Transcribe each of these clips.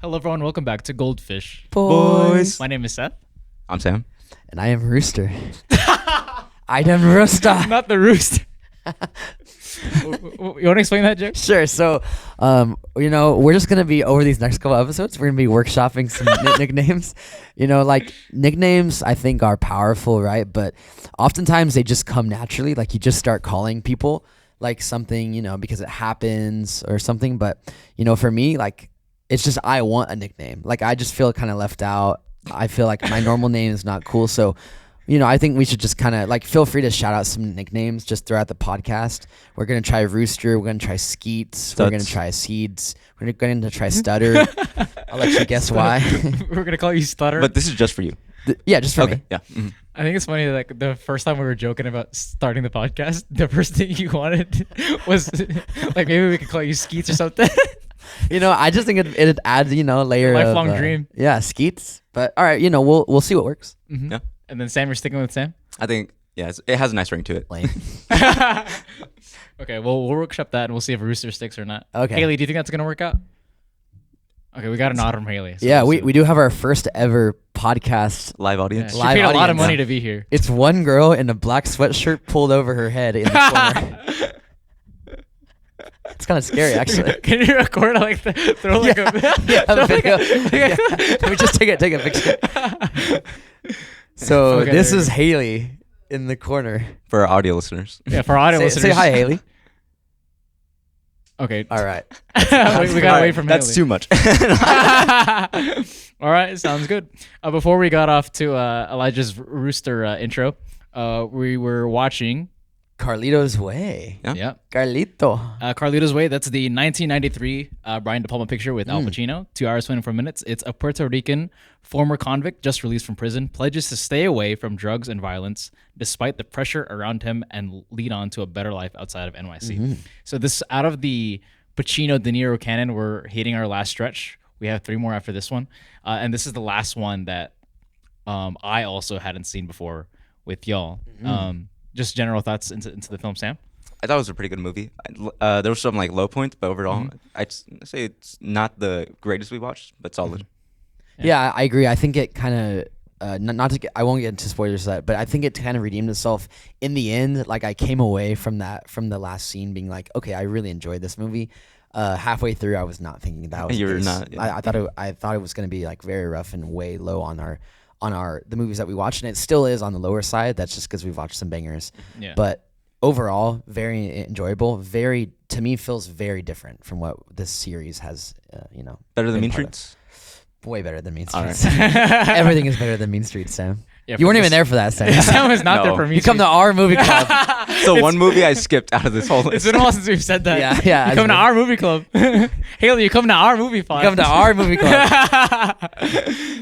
Hello, everyone. Welcome back to Goldfish. Boys. My name is Seth. I'm Sam. And I am Rooster. I am Rooster. Not the rooster. You want to explain that, Joe? Sure. So, we're just going to be, over these next couple episodes, we're going to be workshopping some nicknames. Like nicknames, I think, are powerful, right? But oftentimes they just come naturally. Like you just start calling people like something, because it happens or something. But, for me, like, it's just I want a nickname. Like I just feel kind of left out. I feel like my normal name is not cool. So, I think we should just kind of like feel free to shout out some nicknames just throughout the podcast. We're going to try Rooster. We're going to try Skeets. Studs. We're going to try Seeds. We're going to try Stutter. I'll let you guess why. We're going to call you Stutter. But this is just for you. Yeah, just for me. Yeah. Mm-hmm. I think it's funny, like the first time we were joking about starting the podcast, the first thing you wanted was like maybe we could call you Skeets or something. I just think it adds, layer Lifelong of dream. Yeah, Skeets. But all right, we'll see what works. Mm-hmm. Yeah. And then Sam, you're sticking with Sam? I think, it has a nice ring to it. Lame. Okay, well, we'll workshop that and we'll see if Rooster sticks or not. Okay. Haley, do you think that's going to work out? Okay, we got a nod from Haley. So Yeah, we'll see. we do have our first ever podcast. Live Yeah, audience. she Live paid a lot of audience. money to be here. It's one girl in a black sweatshirt pulled over her head in the corner. It's kind of scary, actually. Can you record like throw like a Yeah, video. Yeah. Let me just take a picture. So Okay, this there you is go. Haley in the corner. For our audio listeners. Yeah, for audio listeners. Say hi, Haley. Okay. All right. we gotta wait for That's Haley. too much. All right, sounds good. Before we got off to Elijah's Rooster intro, we were watching. Carlito's Way. Yeah. Yeah. Carlito. Carlito's Way. That's the 1993 Brian De Palma picture with Al Pacino. 2 hours 24 minutes. It's a Puerto Rican former convict just released from prison pledges to stay away from drugs and violence despite the pressure around him and lead on to a better life outside of NYC. So this out of the Pacino De Niro canon, we're hitting our last stretch. We have 3 more after this one, and this is the last one that I also hadn't seen before with y'all. Just general thoughts into the film, Sam? I thought it was a pretty good movie. There were some like low points, but overall, I'd say it's not the greatest we watched, but solid. Yeah, I agree. I think it kind of, not to get, I won't get into spoilers of that, but I think it kind of redeemed itself in the end. Like I came away from the last scene being like, okay, I really enjoyed this movie. Halfway through, I was not thinking that was You the were case. not, yeah. I thought it was going to be like very rough and way low on the movies that we watched, and it still is on the lower side. That's just because we've watched some bangers. Yeah. But overall, very enjoyable. Very, to me, feels very different from what this series has. Better than been Mean part of. Streets? Way better than Mean All Streets. Everything is better than Mean Streets, Sam. Yeah, You weren't for even this- there for that, Sam. Sam was not there No. for me. You come to our movie club. So one movie I skipped out of this whole It's list. been a while since we've said that. Yeah, You come to it's our movie club. Haley, you come to our movie pod. Come to our movie club.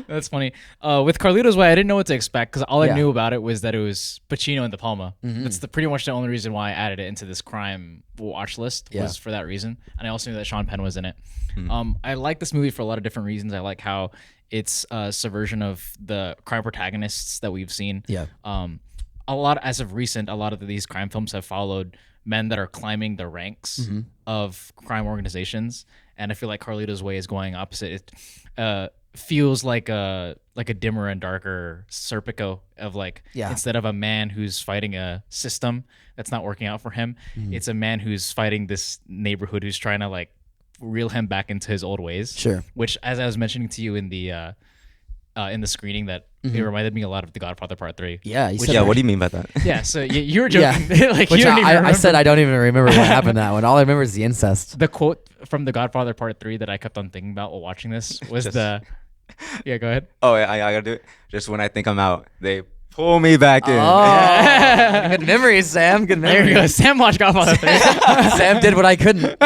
That's funny. With Carlito's Way, I didn't know what to expect because all I Yeah. knew about it was that it was Pacino and De Palma. Mm-hmm. That's pretty much the only reason why I added it into this crime watch list was for that reason. And I also knew that Sean Penn was in it. I like this movie for a lot of different reasons. I like how it's a subversion of the crime protagonists that we've seen. Yeah. A lot as of recent, a lot of these crime films have followed men that are climbing the ranks of crime organizations, and I feel like Carlito's Way is going opposite. It feels like a dimmer and darker Serpico of like instead of a man who's fighting a system that's not working out for him, it's a man who's fighting this neighborhood who's trying to like reel him back into his old ways. Sure. Which, as I was mentioning to you in the screening, that it reminded me a lot of The Godfather Part 3. Yeah. You Which- said Yeah, that. what do you mean by that? Yeah, so you were joking. Yeah. Like Which you don't even I remember. said I don't even remember what happened in that one. All I remember is the incest. The quote from The Godfather Part 3 that I kept on thinking about while watching this was Just- Yeah, go ahead. Oh, I gotta do it. Just when I think I'm out, they pull me back in. Oh, good memories, Sam. Good There we go. memories. Sam watched Godfather 3. Sam did what I couldn't.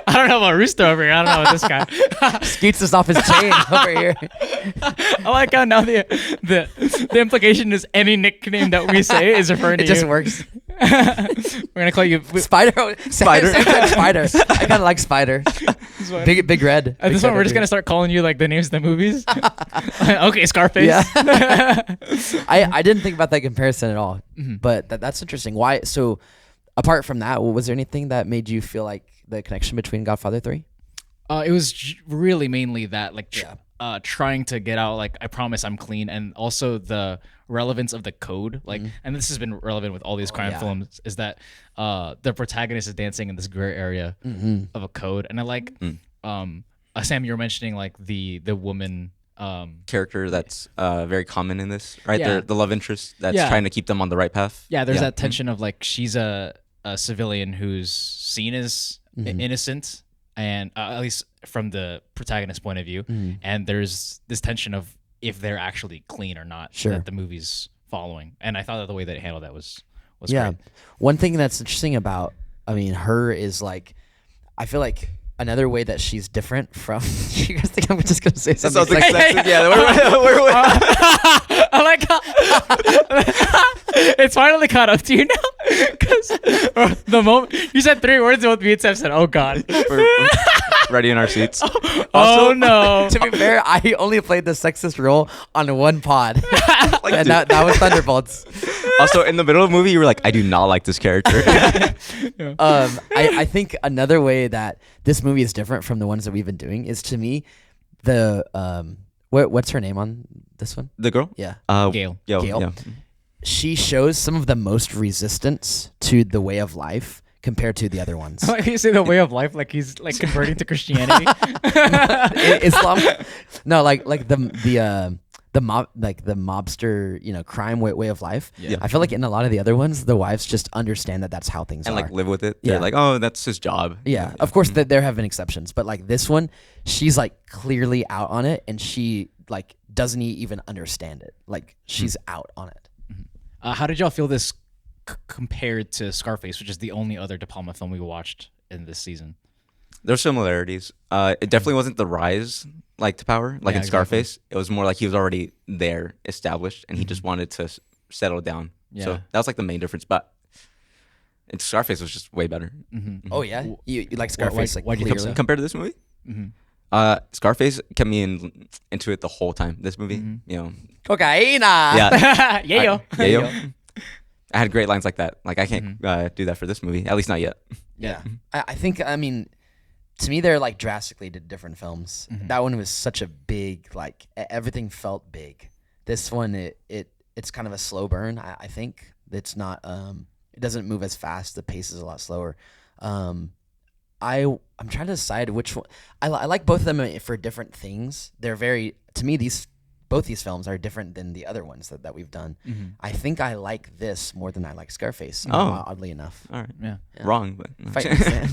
I don't know about Rooster over here. I don't know about this guy. Skeets us off his chain over here. I like how now the implication is any nickname that we say is referring to It just you. works. We're gonna call you. Spider. Spider. Sam said Spider. I kind of like Spider. Big red. At this Big point, we're red just gonna start calling you like the names of the movies. Okay, Scarface. Yeah. I didn't think about that comparison at all, but that's interesting. Why? So, apart from that, was there anything that made you feel like the connection between Godfather 3? It was really mainly that, like, Yeah. trying to get out, like, I promise I'm clean, and also the relevance of the code, like, and this has been relevant with all these crime yeah. films, is that the protagonist is dancing in this gray area of a code, and I like, Sam, you were mentioning like the woman. Character that's very common in this, right? Yeah. The love interest that's Yeah. trying to keep them on the right path. Yeah, there's that tension of like she's a civilian who's seen as innocent, and at least from the protagonist's point of view, and there's this tension of if they're actually clean or not Sure. that the movie's following. And I thought that the way that it handled that was Yeah. great. One thing that's interesting about, I mean, her is like, I feel like another way that she's different from. You guys think I'm just gonna say That something? sounds like sexist? sexist. Yeah, we're I like how it's finally caught up to you now, because the moment you said 3 words, both me and Sam said, "Oh God." we're ready in our seats. Oh no. To be fair, I only played the sexist role on one pod, Like, and dude. that was Thunderbolts. Also, in the middle of the movie, you were like, I do not like this character. I think another way that this movie is different from the ones that we've been doing is, to me, the what's her name on this one? The girl? Yeah. Gail. Gail. Yeah. She shows some of the most resistance to the way of life compared to the other ones. Like you say the way of life, like he's like converting to Christianity. Islam, no, like the mob, like the mobster, crime way of life. Yeah. I feel like in a lot of the other ones, the wives just understand that that's how things And are. like live with it. Yeah. They're like, oh, that's his job. Yeah, of course that there have been exceptions, but like this one, she's like clearly out on it, and she like doesn't even understand it. Like she's out on it. How did y'all feel this compared to Scarface, which is the only other De Palma film we watched in this season? There's similarities. It definitely wasn't the rise like to power like Yeah, in Scarface. It was more like he was already there, established, and he just wanted to settle down. So Yeah. that was like the main difference. But Scarface was just way better Oh yeah, you like Scarface? why'd you think so? compared to this movie. Scarface kept me into it the whole time. This movie, Cocaina. yeah, Yeah, yo. yeah, yo. I had great lines like that. Like I can't do that for this movie, at least not yet. Yeah. I think, I mean, to me, they're like drastically different films. That one was such a big, like everything felt big. This one, it's kind of a slow burn. I think it's not. It doesn't move as fast. The pace is a lot slower. I'm trying to decide which one. I like both of them for different things. They're very, to me, both these films are different than the other ones that we've done. I think I like this more than I like Scarface. Oddly enough. All right, Yeah. wrong, but Fight me, Sam.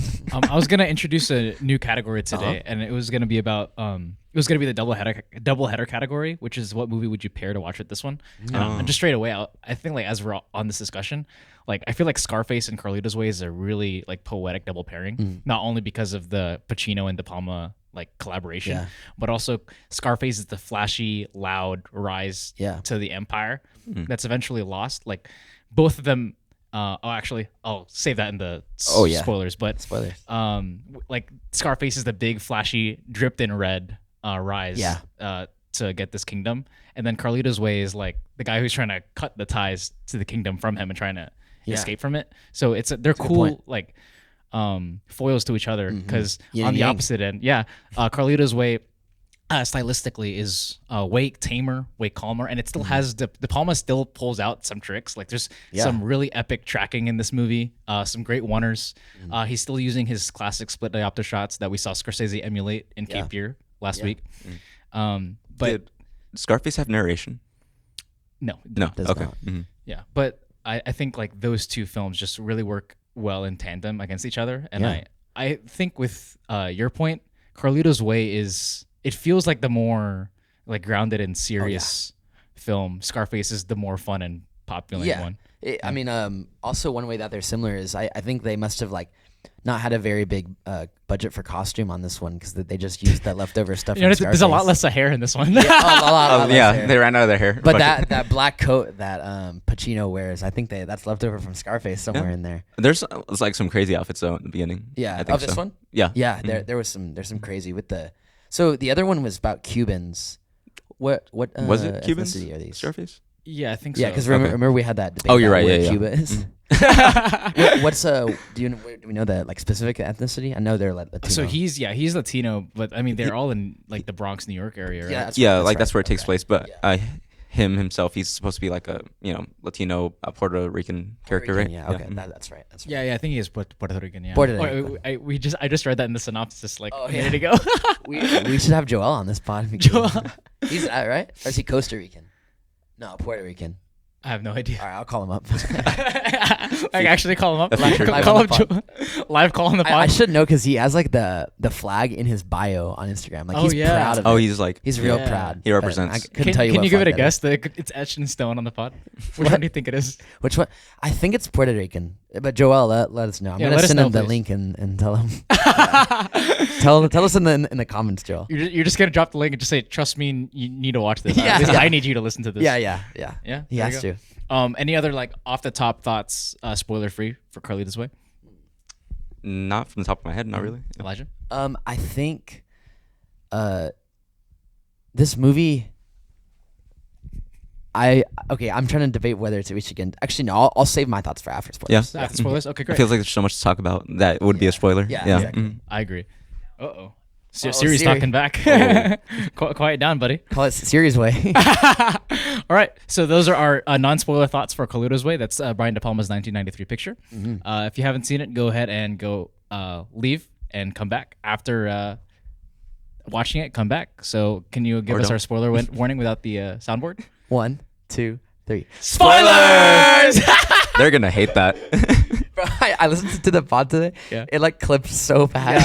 I was gonna introduce a new category today, and it was gonna be about it was gonna be the double header category, which is what movie would you pair to watch with this one? And just straight away, I think like as we're on this discussion, like I feel like Scarface and Carlito's Way is a really like poetic double pairing, not only because of the Pacino and De Palma like collaboration, but also Scarface is the flashy, loud rise to the empire that's eventually lost. Like both of them. Actually, I'll save that in the spoilers. But Spoilers. like Scarface is the big, flashy, dripped in red rise to get this kingdom, and then Carlito's Way is like the guy who's trying to cut the ties to the kingdom from him and trying to escape from it. So they're cool like foils to each other because on the yang. opposite end, Carlito's Way. Stylistically is way tamer, way calmer, and it still has De Palma still pulls out some tricks. Like there's some really epic tracking in this movie, some great oneers. He's still using his classic split diopter shots that we saw Scorsese emulate in Cape Fear last week. But did Scarface have narration? no, No. Does Okay. not. yeah. But I think like those two films just really work well in tandem against each other, and I think with your point, Carlito's Way is. It feels like the more like grounded and serious film. Scarface is the more fun and popular one. I mean, also one way that they're similar is I think they must have like not had a very big budget for costume on this one because they just used that leftover stuff. You know, from there's a lot Scarface. less hair in this one. A lot less hair. They ran out of their hair. But that black coat that Pacino wears, I think that's leftover from Scarface somewhere in there. There's like some crazy outfits though in the beginning. Yeah, I think of this one. Yeah. Yeah, there's some crazy with the. So the other one was about Cubans. What Was it Cubans? ethnicity are these? Scarface? Yeah, I think so. Yeah, because Okay. remember we had that debate. Oh, you're about right, where yeah, yeah. Cuba is. What's do we know the like specific ethnicity? I know they're like Latino. So he's Latino, but I mean they're all in like the Bronx, New York area, right? Yeah, that's Yeah, right, like that's right. where it takes Okay. place. But Yeah. him himself, he's supposed to be like a Latino Puerto Rican character, right? Yeah, okay, that's right. That's right. Yeah, I think he is Puerto Rican. Yeah. Puerto Oh, Rican. I just read that in the synopsis like Oh, a yeah. minute ago. We should have Joel on this pod. because Joel. He's right, or is he Costa Rican? No, Puerto Rican. I have no idea. All right, I'll call him up. I actually call him up. A future live Call on up the Joe. Live call on the I pod. should know because he has like the flag in his bio on Instagram. Like Oh, he's yeah. proud of Oh, it. he's like He's real Yeah. proud. He but represents. I couldn't tell you. Can what you give it a flag that is. guess? It's etched in stone on the pod. Which What? one do you think it is? Which one? I think it's Puerto Rican. But Joel, let us know. I'm Yeah, gonna let us send know, him the please. link and tell him. Tell us in the comments, Joel. You're just gonna drop the link and just say, "Trust me, you need to watch this." Yeah, At least yeah. I need you to listen to this. Yeah. Yeah. He there has you to. go. Any other like off the top thoughts, spoiler free for Carlito's Way? Not from the top of my head, not really. Elijah. I think, this movie. I'm trying to debate whether it's a reach again. Actually, no. I'll save my thoughts for after spoilers. Yeah. After spoilers. Okay, It great. feels like there's so much to talk about that would be a spoiler. Yeah, Yeah. exactly. Mhm. I agree. Uh-oh. Siri's Siri. talking back. Oh. Quiet down, buddy. Call it series way. All right. So those are our non-spoiler thoughts for Carlito's Way. That's Brian De Palma's 1993 picture. If you haven't seen it, go ahead and go leave and come back after watching it. Come back. So can you give Or us don't. our spoiler warning without the soundboard? 1, 2, 3. Spoilers! They're gonna hate that. Bro, I listened to the pod today. Yeah. It like clipped so bad.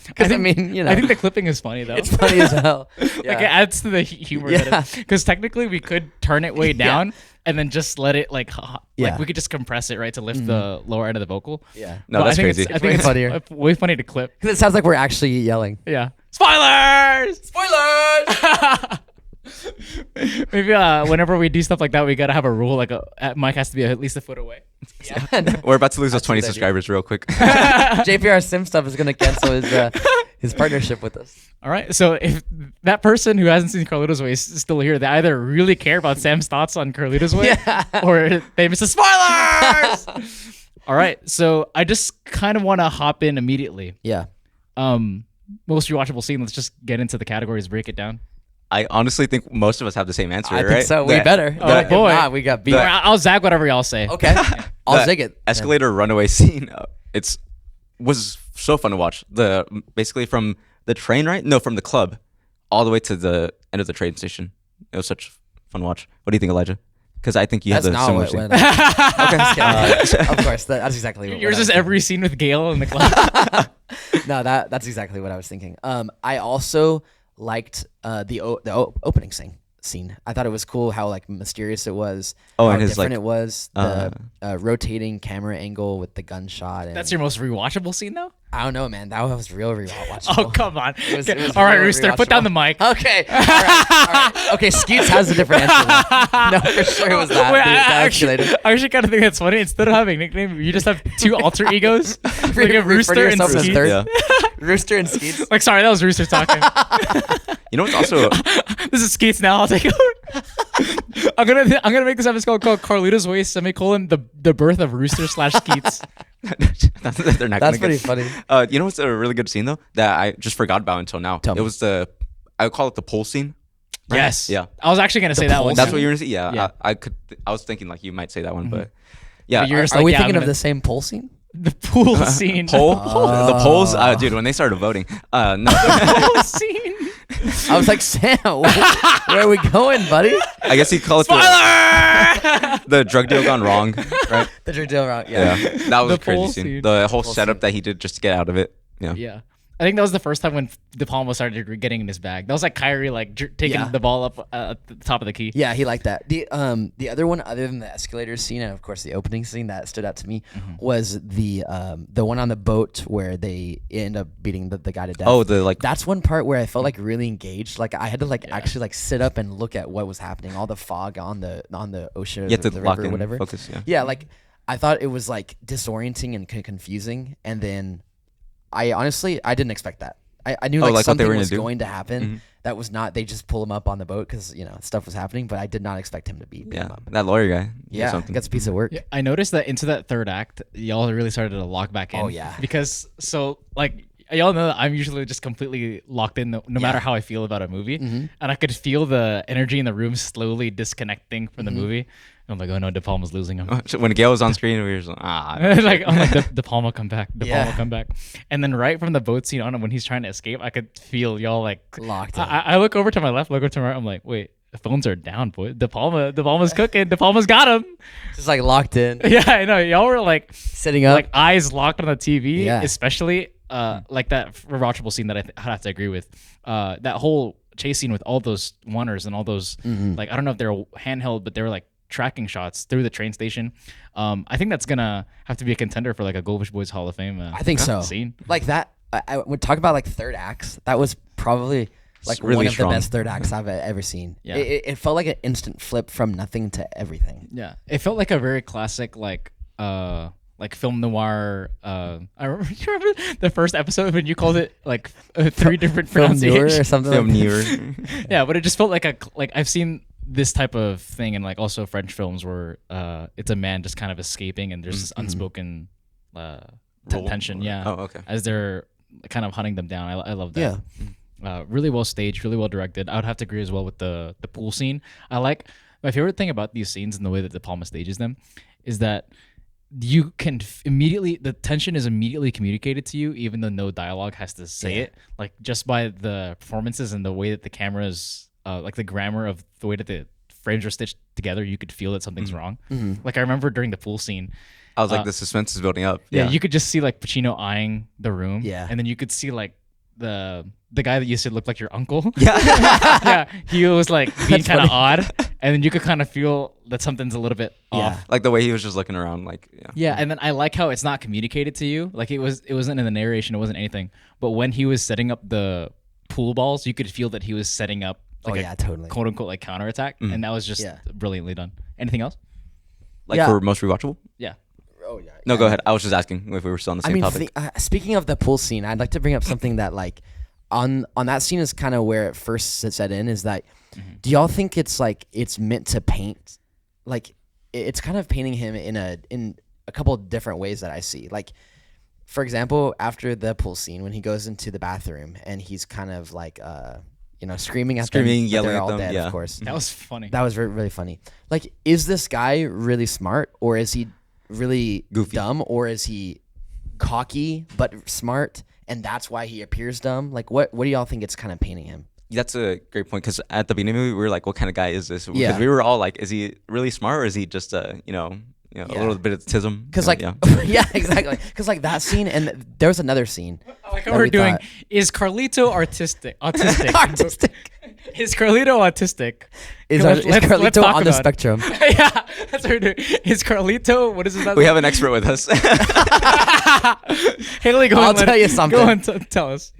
Because I mean, you know, I think the clipping is funny though. it's funny as hell. Like it Yeah. adds to the humor. Yeah. Because technically we could turn it way down and then just let it like Yeah. we could just compress it right to lift the lower end of the vocal. Yeah. No, But that's I think crazy. I It's think way it's funnier. way funny to clip. Because it sounds like we're actually yelling. Yeah. Spoilers! Spoilers! Maybe whenever we do stuff like that, we gotta have a rule like mic has to be at least a foot away. We're about to lose those That's a 20 good idea. subscribers real quick. JPR Sim stuff is gonna cancel his partnership with us. All right. So if that person who hasn't seen Carlito's Way is still here, they either really care about Sam's thoughts on Carlito's Way, Yeah. or they miss the spoilers. All right. So I just kind of want to hop in immediately. Yeah. Most rewatchable scene. Let's just get into the categories, break it down. I honestly think most of us have the same answer, I right? think so. We The- better. Oh, If boy. not, we got beat. Or I'll zag whatever y'all say. Okay. I'll the zig it. Escalator runaway scene. Was so fun to watch. Basically from the train, right? No, from the club, all the way to the end of the train station. It was such a fun watch. What do you think, Elijah? Because I think you That's have the not similar what scene. went Okay, just kidding. Of course, that's exactly what Yours I was is every scene with Gail in the club. thinking. No, that's exactly what I was thinking. I also liked the opening scene. I thought it was cool how like mysterious it was. Oh, how and his, different like, it was. The rotating camera angle with the gunshot. And That's your most rewatchable scene, though. I don't know, man. That was real watchable. Oh, come on. It was All right, real Rooster, put down the mic. Okay. All right. Okay, Skeets has a different answer. Then. No, for sure it was that. Wait, the escalator. I actually kind of think that's funny. Instead of having a nickname, you just have two alter egos. Like a Refer to Rooster and yourself as Skeets. third. Yeah. Rooster and Skeets. Like, sorry, that was Rooster talking. You know what's also This is Skeets now. I'll take over. I'm gonna make this episode called Carlito's Way, the birth of Rooster / Skeets. they're not That's gonna pretty get. funny. You know what's a really good scene though that I just forgot about until now. Tell me. It was I would call it the pool scene. Right? Yes. Yeah. I was actually gonna say that one. That's too. what you were gonna say. Yeah. Yeah. I was thinking like you might say that one, but yeah. But you're just Are like, we yeah, thinking I'm of the same pole scene? the pool scene? Poll? The polls, dude. When they started voting, no. Pool scene. I was like, Sam, where are we going, buddy? I guess he'd call it the drug deal gone wrong, right? The drug deal wrong. Yeah, that was The a crazy poll scene. scene. The whole Poll setup scene. that he did just to get out of it. Yeah. Yeah. I think that was the first time when De Palma started getting in his bag. That was like Kyrie taking Yeah. the ball up at the top of the key. Yeah, he liked that. The other one, other than the escalator scene and of course the opening scene that stood out to me, was the one on the boat where they end up beating the guy to death. Oh, the like. That's one part where I felt like really engaged. Like I had to actually like sit up and look at what was happening. All the fog on the ocean, You have to the lock river, in, whatever. focus. Yeah. Yeah, like I thought it was like disorienting and confusing, and then I honestly didn't expect that. I knew Oh, like like what they something were gonna was do? going to happen, that was not. They just pull him up on the boat because stuff was happening. But I did not expect him to beat him Yeah, up. that lawyer guy. Yeah, something. that's a piece of work. Yeah, I noticed that into that third act, y'all really started to lock back in. Oh, yeah. Because like y'all know that I'm usually just completely locked in no matter how I feel about a movie, and I could feel the energy in the room slowly disconnecting from the movie. And I'm like, oh no, De Palma's losing him. When Gail was on screen, we were just like, like I'm like De Palma come back, De Palma Yeah. come back, and then right from the boat scene on, when he's trying to escape, I could feel y'all like Locked in. I look over to my left, look over to my right. I'm like, wait, the phones are down, boy. De Palma's cooking. De Palma's got him. Just like locked in, Yeah, I know. Y'all were like sitting up. like eyes locked on the TV, Yeah. especially like that rewatchable scene that I'd have to agree with. That whole chase scene with all those oneers and all those like I don't know if they're handheld, but they were like tracking shots through the train station. I think that's gonna have to be a contender for like a Goldfish Boys Hall of Fame. I think so. Scene. Like that. I would talk about like third acts. That was probably like really one of strong. the best third acts I've ever seen. Yeah. It felt like an instant flip from nothing to everything. Yeah, it felt like a very classic like film noir. I remember, you remember the first episode when you called it like three different Film newer pronunciations. or something. film like newer. Yeah, but it just felt like I've seen this type of thing in like also French films where it's a man just kind of escaping and there's this unspoken tension. Yeah. Oh, okay. As they're kind of hunting them down. I love that. Really well staged, really well directed. I would have to agree as well with the pool scene. I like my favorite thing about these scenes and the way that De Palma stages them is that you can immediately the tension is immediately communicated to you, even though no dialogue has to say it. Like just by the performances and the way that the cameras, like the grammar of the way that the frames are stitched together, you could feel that something's wrong. Like I remember during the pool scene, I was like, the suspense is building up. yeah, you could just see like Pacino eyeing the room. Yeah. And then you could see like the guy that you said looked like your uncle. Yeah. Yeah. He was like being kind of odd. And then you could kind of feel that something's a little bit off. Like the way he was just looking around, like Yeah. And then I like how it's not communicated to you. Like it wasn't in the narration, it wasn't anything. But when he was setting up the pool balls, you could feel that he was setting up like a totally. quote unquote like counterattack. And that was just brilliantly done. Anything else? like Yeah. for most rewatchable. Yeah. Oh yeah. No, go ahead. I was just asking if we were still on the same topic. Speaking of the pool scene, I'd like to bring up something that like on that scene is kind of where it first set in. Is that do y'all think it's like it's meant to paint, like it's kind of painting him in a couple of different ways that I see. Like for example, after the pool scene when he goes into the bathroom and he's kind of like screaming at them, but yelling they're at all them, dead, yeah. of course. That was funny. That was really funny. Like, is this guy really smart, or is he really Goofy. dumb, or is he cocky but smart, and that's why he appears dumb? Like, what do y'all think it's kind of painting him? That's a great point because at the beginning of the movie, we were like, "What kind of guy is this?" Because Yeah. we were all like, "Is he really smart, or is he just a a little bit of tism?" Because like, yeah. yeah, exactly. Because like that scene, and there was another scene. Like how that we're we doing. thought- Is Carlito autistic? Artistic. Is Carlito autistic? Is Let's Carlito talk on the about it. spectrum? Yeah, that's what we're doing. Is Carlito? What is his last We name? have an expert with us. Haley, go I'll on, tell you something. Go on, tell us.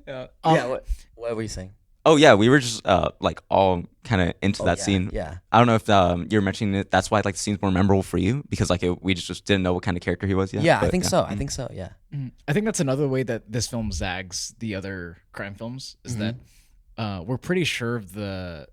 Yeah. Yeah. What were you saying? Oh yeah, we were just like all kind of into that yeah, scene. yeah. I don't know if you were mentioning it. That's why like the scene's more memorable for you because like we just didn't know what kind of character he was yet. Yeah, I but, think so. I think so. Yeah. I think that's another way that this film zags the other crime films is that we're pretty sure of the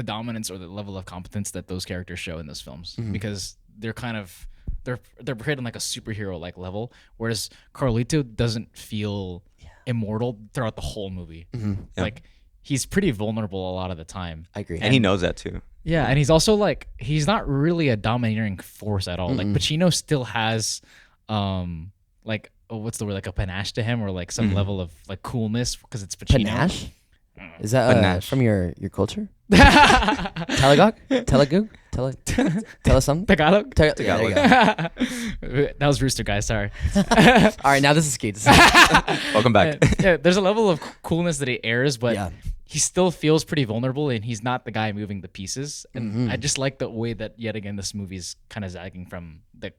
dominance or the level of competence that those characters show in those films because they're kind of they're portrayed on like a superhero like level, whereas Carlito doesn't feel immortal throughout the whole movie. Like he's pretty vulnerable a lot of the time. I agree. And he knows that too. Yeah, and he's also like he's not really a domineering force at all. Like Pacino still has like what's the word, like a panache to him or like some level of like coolness because it's Pacino. Panache? Is that Panache. from your culture? Telegog? Tell us something? Tagalog? There you go. That was Rooster Guy, sorry. All right, now this is Keith. Welcome back. Yeah, there's a level of coolness that he airs, but Yeah. he still feels pretty vulnerable and he's not the guy moving the pieces. And I just like the way that yet again this movie's kind of zagging from the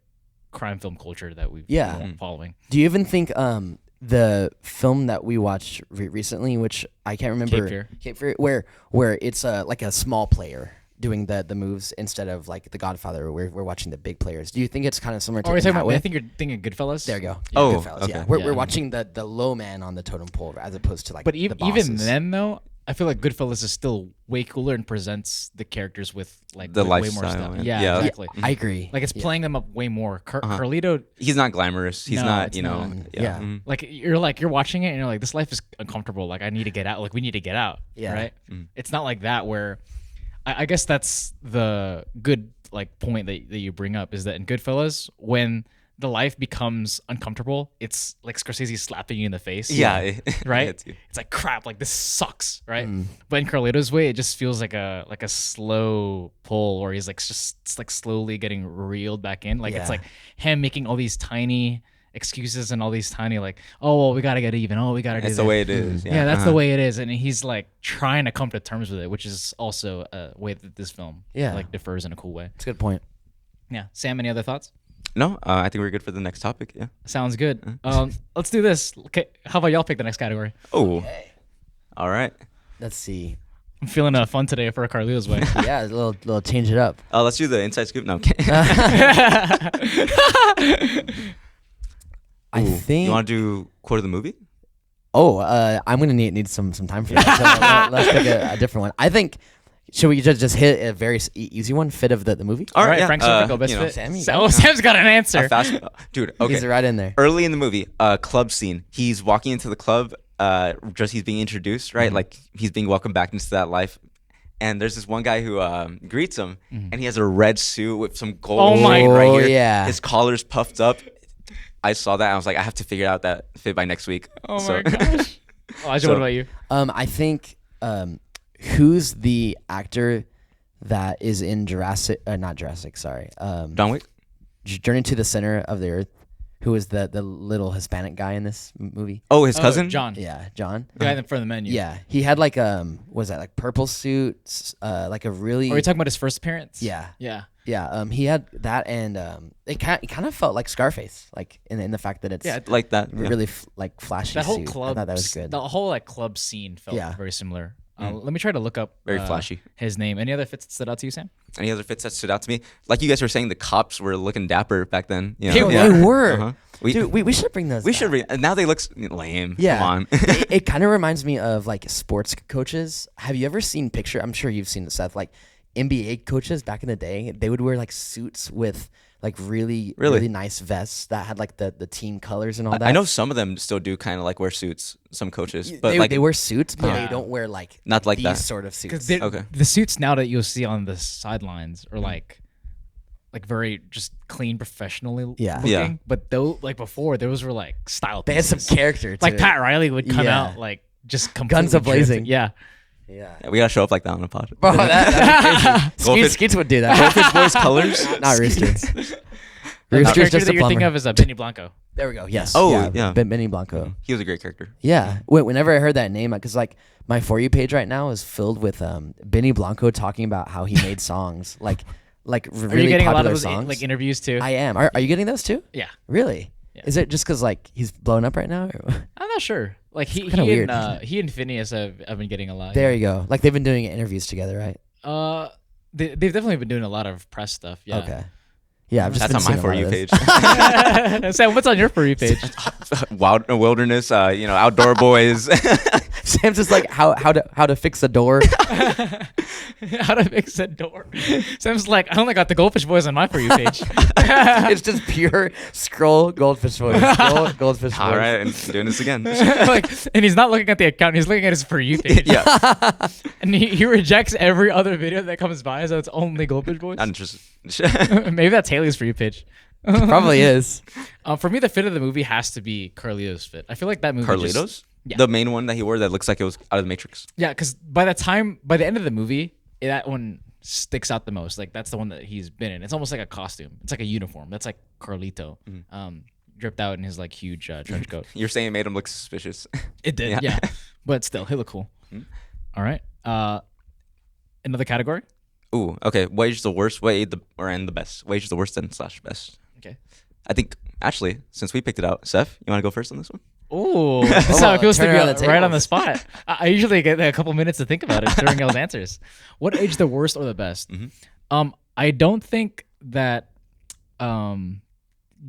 crime film culture that we've been following. Do you even think the film that we watched recently, which I can't remember, Cape Fear, where it's like a small player doing the moves instead of like The Godfather, where we're watching the big players. Do you think it's kind of similar to Are you in talking that about, way? I think you're thinking Goodfellas. There you go. Oh, Goodfellas, okay. yeah. Yeah. We're watching the low man on the totem pole as opposed to like But the even bosses. then though, I feel like Goodfellas is still way cooler and presents the characters with like The way more lifestyle, stuff. and- Yeah, yeah. exactly. I agree. Like it's playing them up way more. Uh-huh. Carlito, He's not glamorous. He's No, not, it's you know. not. Yeah. Mhm. like you're watching it and you're like, this life is uncomfortable. Like I need to get out. Like we need to get out. Yeah. Right. Mm. It's not like that where I guess that's the good like point that you bring up is that in Goodfellas when the life becomes uncomfortable, it's like Scorsese slapping you in the face. Yeah. Right? It's you. It's like crap, like this sucks, right? Mm. But in Carlito's way, it just feels like a slow pull where he's like just it's like slowly getting reeled back in. Like Yeah. it's like him making all these tiny excuses and all these tiny like, oh well, we gotta get even. Oh, we gotta do That's that. the way it is. Yeah, that's Uh-huh. the way it is, and he's like trying to come to terms with it, which is also a way that this film like differs in a cool way. That's a good point. Yeah, Sam, any other thoughts? No, I think we're good for the next topic. Yeah. Sounds good. Let's do this. Okay, how about y'all pick the next category? Oh. All right. Let's see. I'm feeling fun today for a Carlito's way. Yeah, a little change it up. Let's do the inside scoop. No, I'm kidding. I Ooh, think. You want to do quote of the movie? Oh, I'm gonna need some time for that. So let's pick a different one. I think. Should we just hit a very easy one? Fit of the movie. All right, yeah, Frank Serpico, best you know, fit. Sam, you Sam's got an answer. A fast, dude. Okay. He's right in there. Early in the movie, club scene. He's walking into the club. Just he's being introduced, right? Like he's being welcomed back into that life. And there's this one guy who greets him, and he has a red suit with some gold Oh my- chain right Oh, here. yeah. His collar's puffed up. I saw that. And I was like, I have to figure out that fit by next week. Oh So- my gosh. Elijah, what about you? I think who's the actor that is in not Jurassic, sorry. John Wick. Journey to the Center of the Earth, who is the little Hispanic guy in this movie. Oh, his cousin. John. Yeah, John. The guy in front of the menu. Yeah, he had like was that like purple suit, like a really Are we talking about his first appearance? yeah. Yeah. He had that, and it kind of felt like Scarface, like in the fact that it's Yeah, Like that. Yeah. really like flashy. That whole suit. club, I thought that was good. the whole like club scene felt Yeah. very similar. Let me try to look up Very flashy. his name. Any other fits that stood out to you, Sam? Any other fits that stood out to me? Like you guys were saying, the cops were looking dapper back then. You They know? were. Yeah. They were. Uh-huh. Dude, we should bring those. We back. should read. And now they look lame. Yeah. Come on. it kind of reminds me of like sports coaches. Have you ever seen picture? I'm sure you've seen this stuff. Like NBA coaches back in the day, they would wear like suits with like really nice vests that had like the team colors and all that. I know some of them still do kind of like wear suits. Some coaches, but they, like they wear suits, but Yeah. they don't wear like Not like these that. sort of suits. Because Okay. the suits now that you'll see on the sidelines are like very just clean, professionally Yeah. looking. Yeah. But though, like before, those were like style They had some pieces. character. To Like it. Pat Riley would come Yeah. out like just completely Guns a-blazing. drifting. Yeah. Yeah. Yeah, we gotta show up like that on the pod. Bro, that'd be crazy. Goldfish- Skeets would do that. Goldfish Boys colors. Not Roosters. The Roosters character just that a you're thinking plumber. of is Benny Blanco. There we go. Yes. Oh, yeah. Benny Blanco. He was a great character. Yeah. Whenever I heard that name, because like my For You page right now is filled with Benny Blanco talking about how he made songs, like Are really you getting a popular lot of those songs. like interviews too? I am. Are you getting those too? Yeah. Really? Yeah. Is it just because like he's blown up right now? Or? I'm not sure. Like kinda weird. he and Phineas have been getting a lot. There you go. Like they've been doing interviews together, right? They've definitely been doing a lot of press stuff. Yeah. Okay. Yeah, I've just That's been on my seeing a For lot You of this. page. Sam, what's on your For You page? Wild wilderness. Outdoor boys. Sam's just like how to fix a door. How to fix a door. Sam's like, I only got the Goldfish Boys on my For You page. It's just pure scroll goldfish voice. Scroll goldfish voice. All right, and doing this again. like, and he's not looking at the account. He's looking at his For You page. Yeah, And he rejects every other video that comes by, so it's only Goldfish Boys. not interested. Maybe that's Haley's For You page. Probably is. For me, the fit of the movie has to be Carlito's fit. I feel like that movie. Carlitos, Yeah. the main one that he wore that looks like it was out of the Matrix. Yeah, because by the end of the movie, that one sticks out the most. Like that's the one that he's been in. It's almost like a costume. It's like a uniform. That's like Carlito, dripped out in his like huge trench coat. You're saying it made him look suspicious. It did, yeah. But still, he looked cool. All right. Another category. Ooh, okay. Wage the worst, and the best. Wage the worst and / best. Okay. I think actually, since we picked it out, Seth, you want to go first on this one? Oh, this is how it feels to turn be around the right on the tables. spot. I usually get a couple minutes to think about it during y'all's answers. What age the worst or the best? I don't think that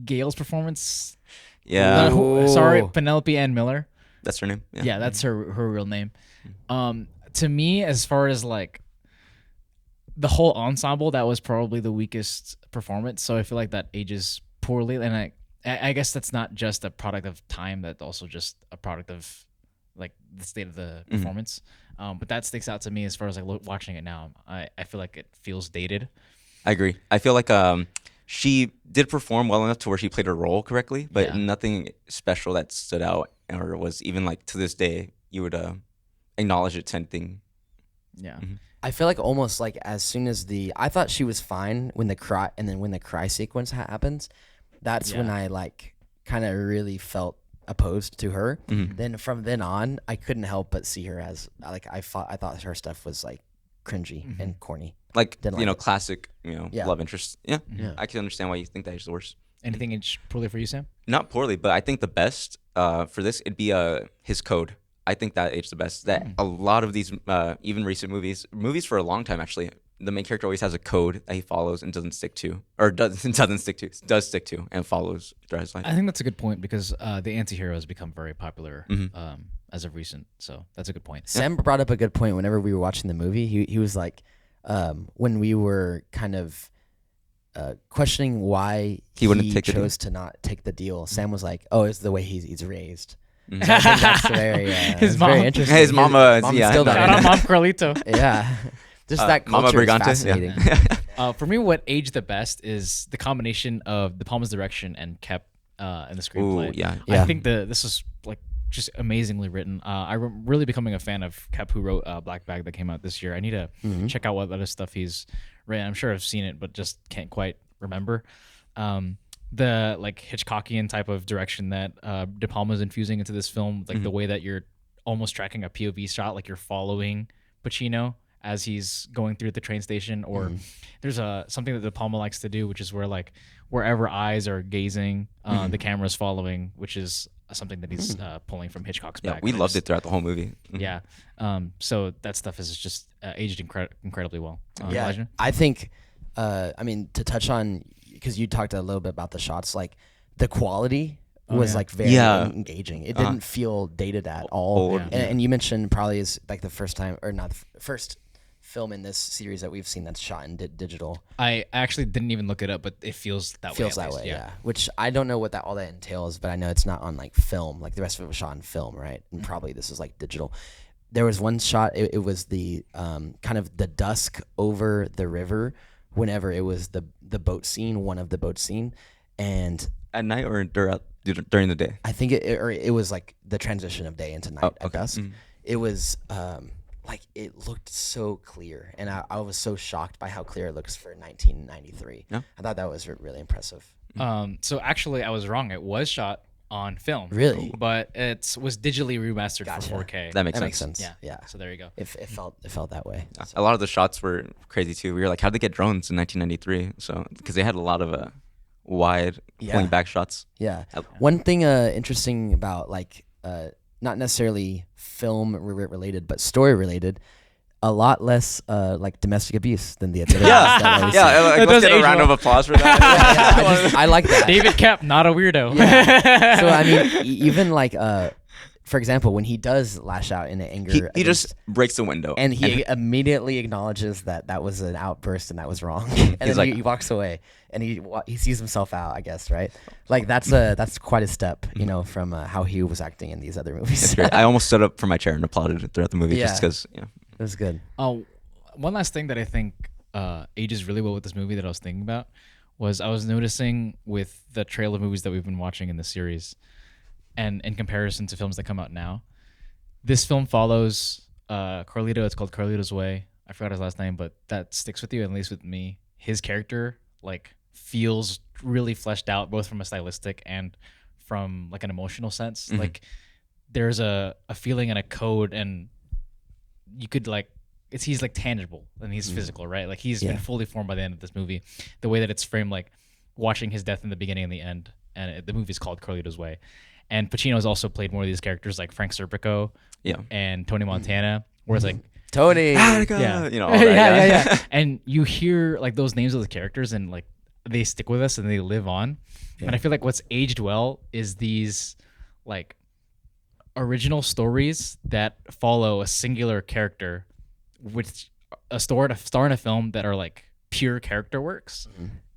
Gail's performance. Yeah, Sorry, Penelope Ann Miller. that's her name. Yeah, that's her real name. To me, as far as like the whole ensemble, that was probably the weakest performance. So I feel like that ages poorly, and I guess that's not just a product of time. That's also just a product of like the state of the performance. But that sticks out to me as far as like watching it now. I feel like it feels dated. I agree. I feel like she did perform well enough to where she played her role correctly, but nothing special that stood out or was even like to this day you would acknowledge it to anything. Yeah. I feel like almost like as soon as I thought she was fine when the cry, and then when the cry sequence happens, that's when I like kind of really felt opposed to her. Then from then on, I couldn't help but see her as like I thought her stuff was like cringy and corny. Like Didn't you like know, it. classic love interest. Yeah. Yeah. I can understand why you think that is the worst. Anything aged poorly for you, Sam? Not poorly, but I think the best for this it'd be his code. I think that aged the best. That a lot of these even recent movies for a long time actually, the main character always has a code that he follows and doesn't stick to, or does stick to and follows throughout his life. I think that's a good point because the anti-hero has become very popular as of recent. So that's a good point. Sam brought up a good point whenever we were watching the movie. He was like, when we were kind of questioning why he wouldn't take chose to not take the deal, Sam was like, "Oh, it's the way he's raised." So I think that's very, His mom. very interesting. His mama, mom's yeah. still Shout that out way. Mom Carlito. Yeah, just that Mama culture is Brigante, fascinating. yeah. For me, what aged the best is the combination of De Palma's direction and Kep in the screenplay. Ooh, yeah. Yeah. I think this is like just amazingly written. I'm really becoming a fan of Kep, who wrote Black Bag that came out this year. I need to check out what other stuff he's written. I'm sure I've seen it, but just can't quite remember. The like Hitchcockian type of direction that De Palma's infusing into this film, like the way that you're almost tracking a POV shot, like you're following Pacino as he's going through the train station, or there's something that De Palma likes to do, which is where like wherever eyes are gazing, the camera's following, which is something that he's pulling from Hitchcock's Yeah, back. we And loved it throughout the whole movie. Yeah. So that stuff is just aged incredibly well. Yeah, Elijah? I think. I mean, to touch on, because you talked a little bit about the shots, like the quality was like very engaging. It didn't feel dated at all. Old, And you mentioned probably is like the first time, or not the first film in this series that we've seen that's shot in digital. I actually didn't even look it up, but it feels that way. Feels at that least, way, yeah. Which I don't know what all that entails, but I know it's not on like film. Like the rest of it was shot in film, right? And probably this is like digital. There was one shot. It was the kind of the dusk over the river. Whenever it was the boat scene, one of the boat scene, and At night or during the day? I think it was like the transition of day into night at dusk. It was like it looked so clear, and I was so shocked by how clear it looks for 1993. Yeah. I thought that was really impressive. So actually, I was wrong. It was shot on film. Really? But it was digitally remastered Gotcha. for 4K. That makes That sense. makes sense. Yeah. So there you go. It felt that way. A lot of the shots were crazy too. We were like, how did they get drones in 1993? So because they had a lot of wide pulling back shots. Yeah. One thing interesting about like not necessarily film related, but story related, a lot less like domestic abuse than the other. Like, let's get a round of applause for that. I like that. David Kep, not a weirdo. Yeah. So I mean, even like for example, when he does lash out in anger, he just breaks the window and he immediately acknowledges that was an outburst and that was wrong, and then like, he walks away and he sees himself out, I guess, right? Like that's quite a step, you know, from how he was acting in these other movies. I almost stood up from my chair and applauded throughout the movie just because. It was good. One last thing that I think ages really well with this movie that I was thinking about was I was noticing with the trail of movies that we've been watching in the series, and in comparison to films that come out now, this film follows Carlito. It's called Carlito's Way. I forgot his last name, but that sticks with you, at least with me. His character like feels really fleshed out, both from a stylistic and from like an emotional sense. Like there's a feeling and a code, and you could like he's like tangible and he's physical, right? Like he's been fully formed by the end of this movie. The way that it's framed, like watching his death in the beginning and the end, and the movie's called Carlito's Way. And Pacino has also played more of these characters like Frank Serpico, and Tony Montana, where it's like Tony, yeah, you know, all that, yeah. And you hear like those names of the characters, and like they stick with us and they live on. And I feel like what's aged well is these like original stories that follow a singular character, which a star in a film that are like pure character works.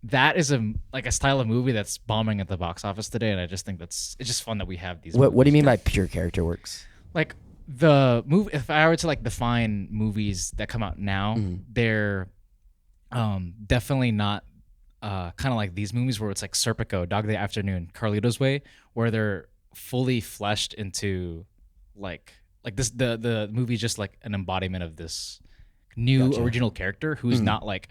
That is a style of movie that's bombing at the box office today, and I just think it's just fun that we have these. What do you movies. mean by pure character works? Like the movie, if I were to like define movies that come out now, they're definitely not kind of like these movies where it's like Serpico, Dog Day Afternoon, Carlito's Way, where they're fully fleshed into like this. The movie is just like an embodiment of this new original character who's not like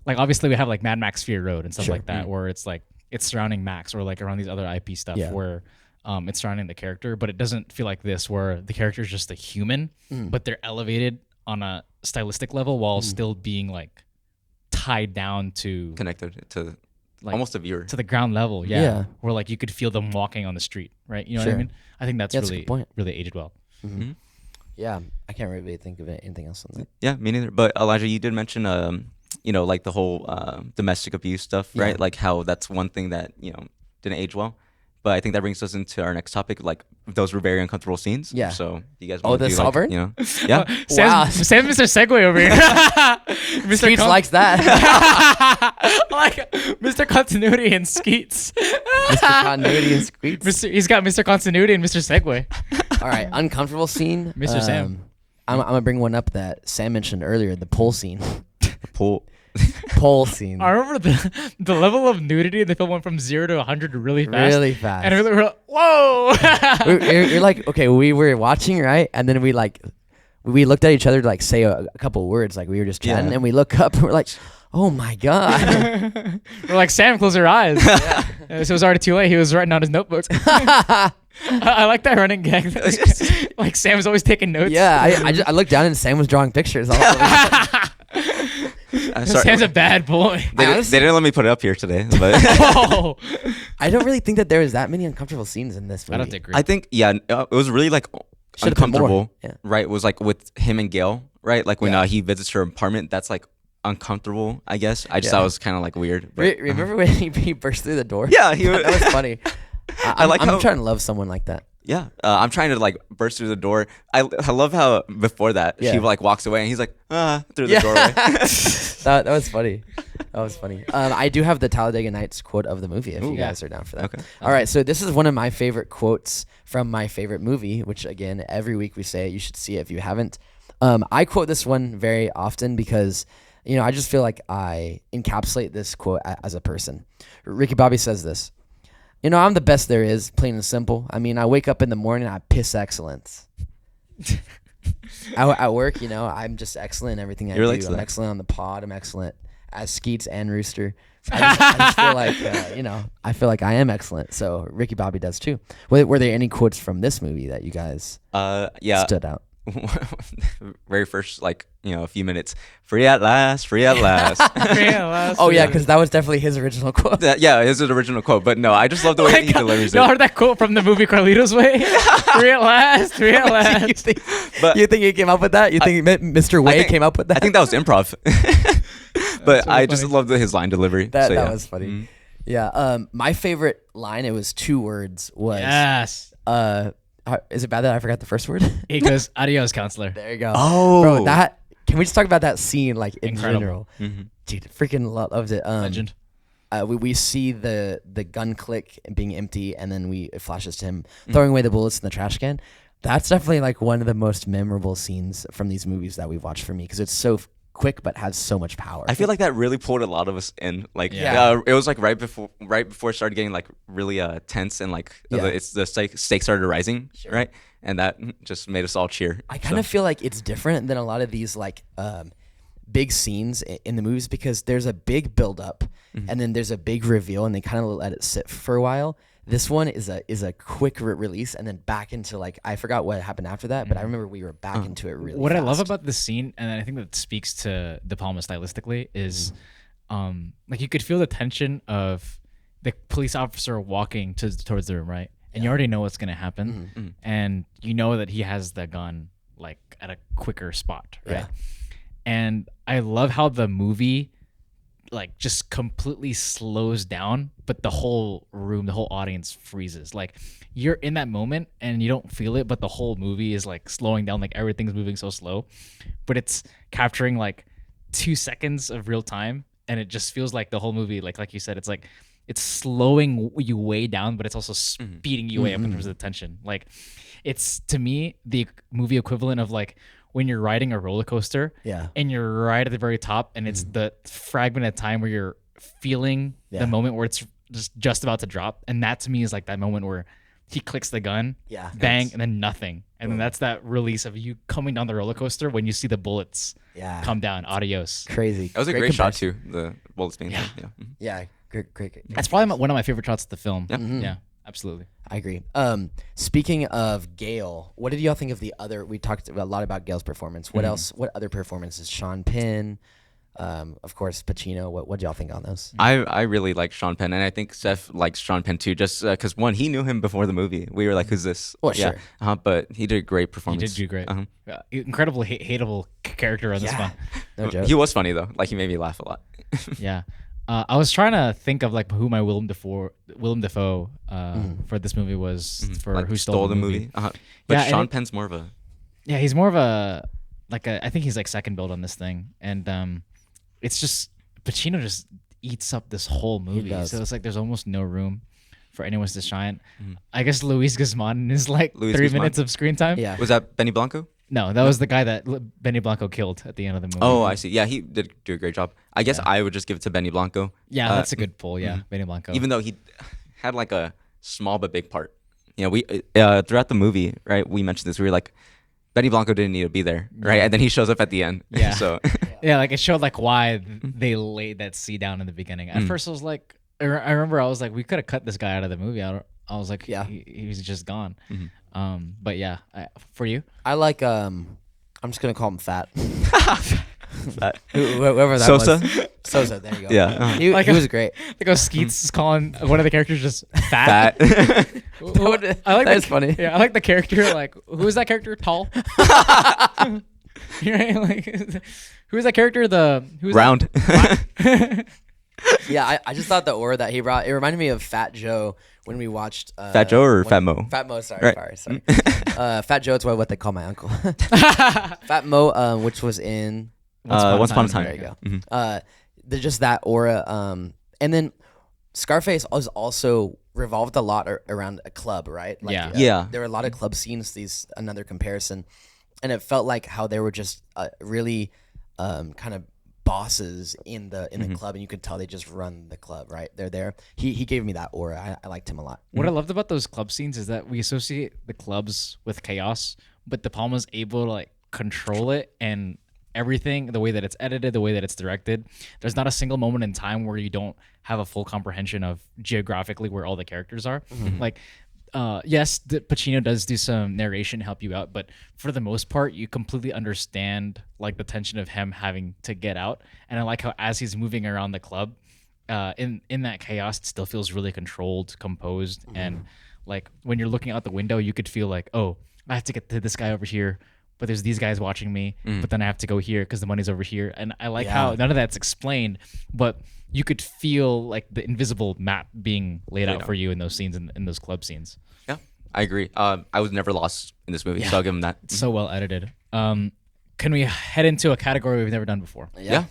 obviously we have like Mad Max Fury Road and stuff like that, where it's like it's surrounding Max or like around these other IP stuff where it's surrounding the character, but it doesn't feel like this where the character is just a human, but they're elevated on a stylistic level while still being like tied down to Connected to like, almost a viewer. to the ground level, where like you could feel them walking on the street, right? You know what I mean? I think that's Yeah, that's a really good point. really aged well. Yeah, I can't really think of anything else on that. Yeah, me neither. But Elijah, you did mention, like the whole domestic abuse stuff, right? Like how that's one thing that didn't age well. But I think that brings us into our next topic. Like those were very uncomfortable scenes. Yeah. So do you guys Oh, want the to do Salvern? Yeah. Wow. Sam's Mr. Segway over here. Mr. Skeets likes that. like Mr. Continuity and Skeets. Mr. Continuity and Squeaks. He's got Mr. Continuity and Mr. Segway. All right, uncomfortable scene. Mr. Sam. I'm gonna bring one up that Sam mentioned earlier. The pole scene. Pull. Pole scene. I remember the level of nudity in the film went from 0 to 100 really fast. Really fast. And we were like, whoa. You're like, okay, we were watching, right? And then we looked at each other to like say a couple words, like we were just chatting, and we look up and we're like, oh my god. We're like, Sam, close your eyes. So it was already too late. He was writing on his notebook. I like that running gag. Like Sam's always taking notes. Yeah, I looked down and Sam was drawing pictures. All over. Sorry. Sam's a bad boy. They didn't let me put it up here today, but Whoa. I don't really think that there was that many uncomfortable scenes in this movie. I don't agree. I think it was really like Should've been more. uncomfortable. Yeah. Right? It was like with him and Gail, right? Like when he visits her apartment, that's like uncomfortable. I guess I just thought it was kind of like weird. But, Remember when he burst through the door? Yeah, that was funny. I'm how- trying to love someone like that. Yeah, I'm trying to like burst through the door. I love how before that she like walks away and he's like through the doorway. that was funny. That was funny. I do have the Talladega Nights quote of the movie if you guys are down for that. Okay. All right, so this is one of my favorite quotes from my favorite movie, which again every week we say it. You should see it if you haven't. I quote this one very often because I just feel like I encapsulate this quote as a person. Ricky Bobby says this. I'm the best there is, plain and simple. I mean, I wake up in the morning, I piss excellence. At work, I'm just excellent in everything I do. I'm excellent on the pod. I'm excellent as Skeets and Rooster. I just feel like, I feel like I am excellent. So Ricky Bobby does too. Were there any quotes from this movie that you guys stood out? Very first, a few minutes. Free at last, free at last. Oh yeah, because that was definitely his original quote. His original quote. But no, I just love the way he delivers it. Y'all heard that quote from the movie Carlito's Way? Free at last, free at last. You think he came up with that? You think Mr. Way came up with that? I think that was improv. But I just love his line delivery. That was funny. Mm-hmm. Yeah. My favorite line, it was 2 words, was yes. Is it bad that I forgot the first word? He goes, adios, counselor. There you go. Oh. Bro, can we just talk about that scene, like, in Incredible. general? Mm-hmm. Dude, freaking loved it. Legend. We see the gun click being empty, and then it flashes to him throwing away the bullets in the trash can. That's definitely, like, one of the most memorable scenes from these movies that we've watched for me, because it's so quick but has so much power. I feel like that really pulled a lot of us in. Like, it was like right before it started getting like really tense and like the stakes started rising, right? And that just made us all cheer. I kind of feel like it's different than a lot of these like big scenes in the movies, because there's a big build up and then there's a big reveal and they kind of let it sit for a while. This one is a quick release and then back into, like, I forgot what happened after that, but I remember we were back into it really What fast. I love about this scene, and I think that speaks to De Palma stylistically, is like you could feel the tension of the police officer walking towards the room, right? And you already know what's gonna happen, and you know that he has the gun like at a quicker spot, right? Yeah. And I love how the movie like just completely slows down, but the whole room, the whole audience freezes. Like you're in that moment and you don't feel it, but the whole movie is like slowing down, like everything's moving so slow, but it's capturing like 2 seconds of real time, and it just feels like the whole movie, like you said, it's like it's slowing you way down, but it's also speeding you way up in terms of the tension. Like it's, to me, the movie equivalent of like when you're riding a roller coaster and you're right at the very top, and it's the fragment of time where you're feeling the moment where it's just about to drop. And that to me is like that moment where he clicks the gun, bang, and then nothing. And then that's that release of you coming down the roller coaster when you see the bullets come down. Adios. Crazy. That was a great shot too. The bullets being Yeah. Great. That's probably one of my favorite shots of the film. Yeah, absolutely. I agree. Speaking of Gale, what did y'all think of the other? We talked a lot about Gale's performance. What else? What other performances? Sean Penn, of course, Pacino. What did y'all think on those? I really like Sean Penn, and I think Seth likes Sean Penn too, just because one, he knew him before the movie. We were like, who's this? Well, sure. But he did a great performance. He did do great. Incredible hateable character on this one. No joke. He was funny though. Like he made me laugh a lot. Yeah. I was trying to think of like who my Willem Dafoe for this movie was, for like who stole the movie. But Sean Penn's more of a... Yeah, he's more of a I think he's like second build on this thing. And it's just, Pacino just eats up this whole movie. So it's like there's almost no room for anyone to shine. I guess Luis Guzman is like 3 minutes of screen time. Yeah. Was that Benny Blanco? No, that was the guy that Benny Blanco killed at the end of the movie. Oh, I see. Yeah, he did do a great job. I guess I would just give it to Benny Blanco. Yeah, that's a good pull. Yeah, Benny Blanco. Even though he had like a small but big part. You know, we throughout the movie, right? We mentioned this. We were like, Benny Blanco didn't need to be there, right? And then he shows up at the end. Yeah. So yeah, like it showed like why they laid that seed down in the beginning. At first, I was like, I remember I was like, we could have cut this guy out of the movie. I was like, he was just gone. But yeah, for you, I like I'm just gonna call him Fat. Fat. Whoever that Sosa? was. Sosa. There you go. Yeah. He was great. Like how Skeets is calling one of the characters just fat. Fat. I like that is funny. Yeah, I like the character. Like, who is that character? Tall. Right? Like, who is that character? Who's Round. Yeah, I just thought the aura that he brought, it reminded me of Fat Joe when we watched Fat Joe or Fat Mo? Fat Mo, sorry. Right. Fat Joe, it's what they call my uncle. Fat Mo, which was in Once Upon a Time. There you go. There's just that aura. And then Scarface was also revolved a lot around a club, right? Like, Yeah. There were a lot of club scenes, another comparison. And it felt like how there were just really kind of bosses in the club, and you could tell they just run the club, right? They're there. He gave me that aura. I liked him a lot. What I loved about those club scenes is that we associate the clubs with chaos, but De Palma's able to like control it, and everything, the way that it's edited, the way that it's directed, there's not a single moment in time where you don't have a full comprehension of geographically where all the characters are. Like, yes, Pacino does do some narration to help you out, but for the most part, you completely understand like the tension of him having to get out. And I like how as he's moving around the club, in that chaos, it still feels really controlled, composed, and like when you're looking out the window, you could feel like, oh, I have to get to this guy over here, but there's these guys watching me, but then I have to go here because the money's over here. And I like how none of that's explained, but you could feel like the invisible map being laid out for you in those scenes, in those club scenes. Yeah, I agree. I was never lost in this movie, so I'll give him that. It's so well edited. Can we head into a category we've never done before? Yeah.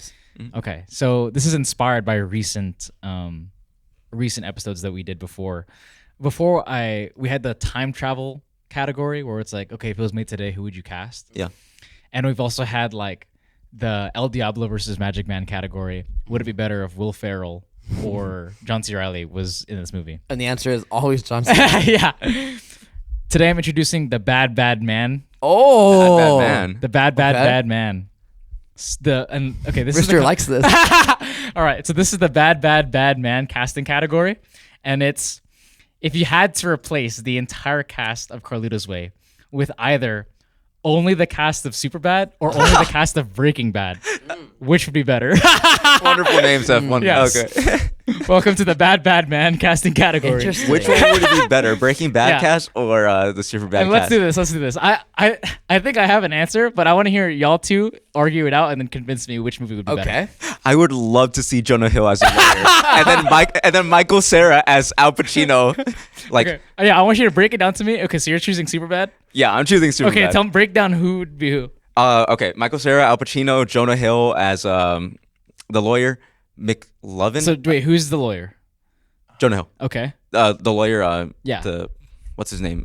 Okay, so this is inspired by recent episodes that we did before. We had the time travel category where it's like, okay, if it was made today, who would you cast? Yeah. And we've also had like the El Diablo versus Magic Man category. Would it be better if Will Ferrell or John C. Reilly was in this movie? And the answer is always John C. Yeah. Today I'm introducing the Bad Bad Man. Oh, Bad Man. The Bad Bad Man. This Rister likes this. All right, so this is the Bad Bad Man casting category, and it's if you had to replace the entire cast of Carlito's Way with either only the cast of Superbad or only the cast of Breaking Bad, which would be better? Wonderful names, F1. Yes. Okay. Welcome to the bad man casting category. Interesting. Which one would it be better, Breaking Bad Yeah. cast or the Superbad And let's cast? do this. Let's do this. I think I have an answer, but I want to hear y'all two argue it out and then convince me which movie would be better. Okay. I would love to see Jonah Hill as a lawyer, and then Michael Cera as Al Pacino. Like, Okay. Yeah, I want you to break it down to me. Okay, so you're choosing Superbad. yeah, I'm choosing Superbad. Okay, break down who would be who. Okay, Michael Cera, Al Pacino, Jonah Hill as the lawyer, McLovin. So wait, who's the lawyer? Jonah Hill, Okay. the lawyer. Yeah. What's his name?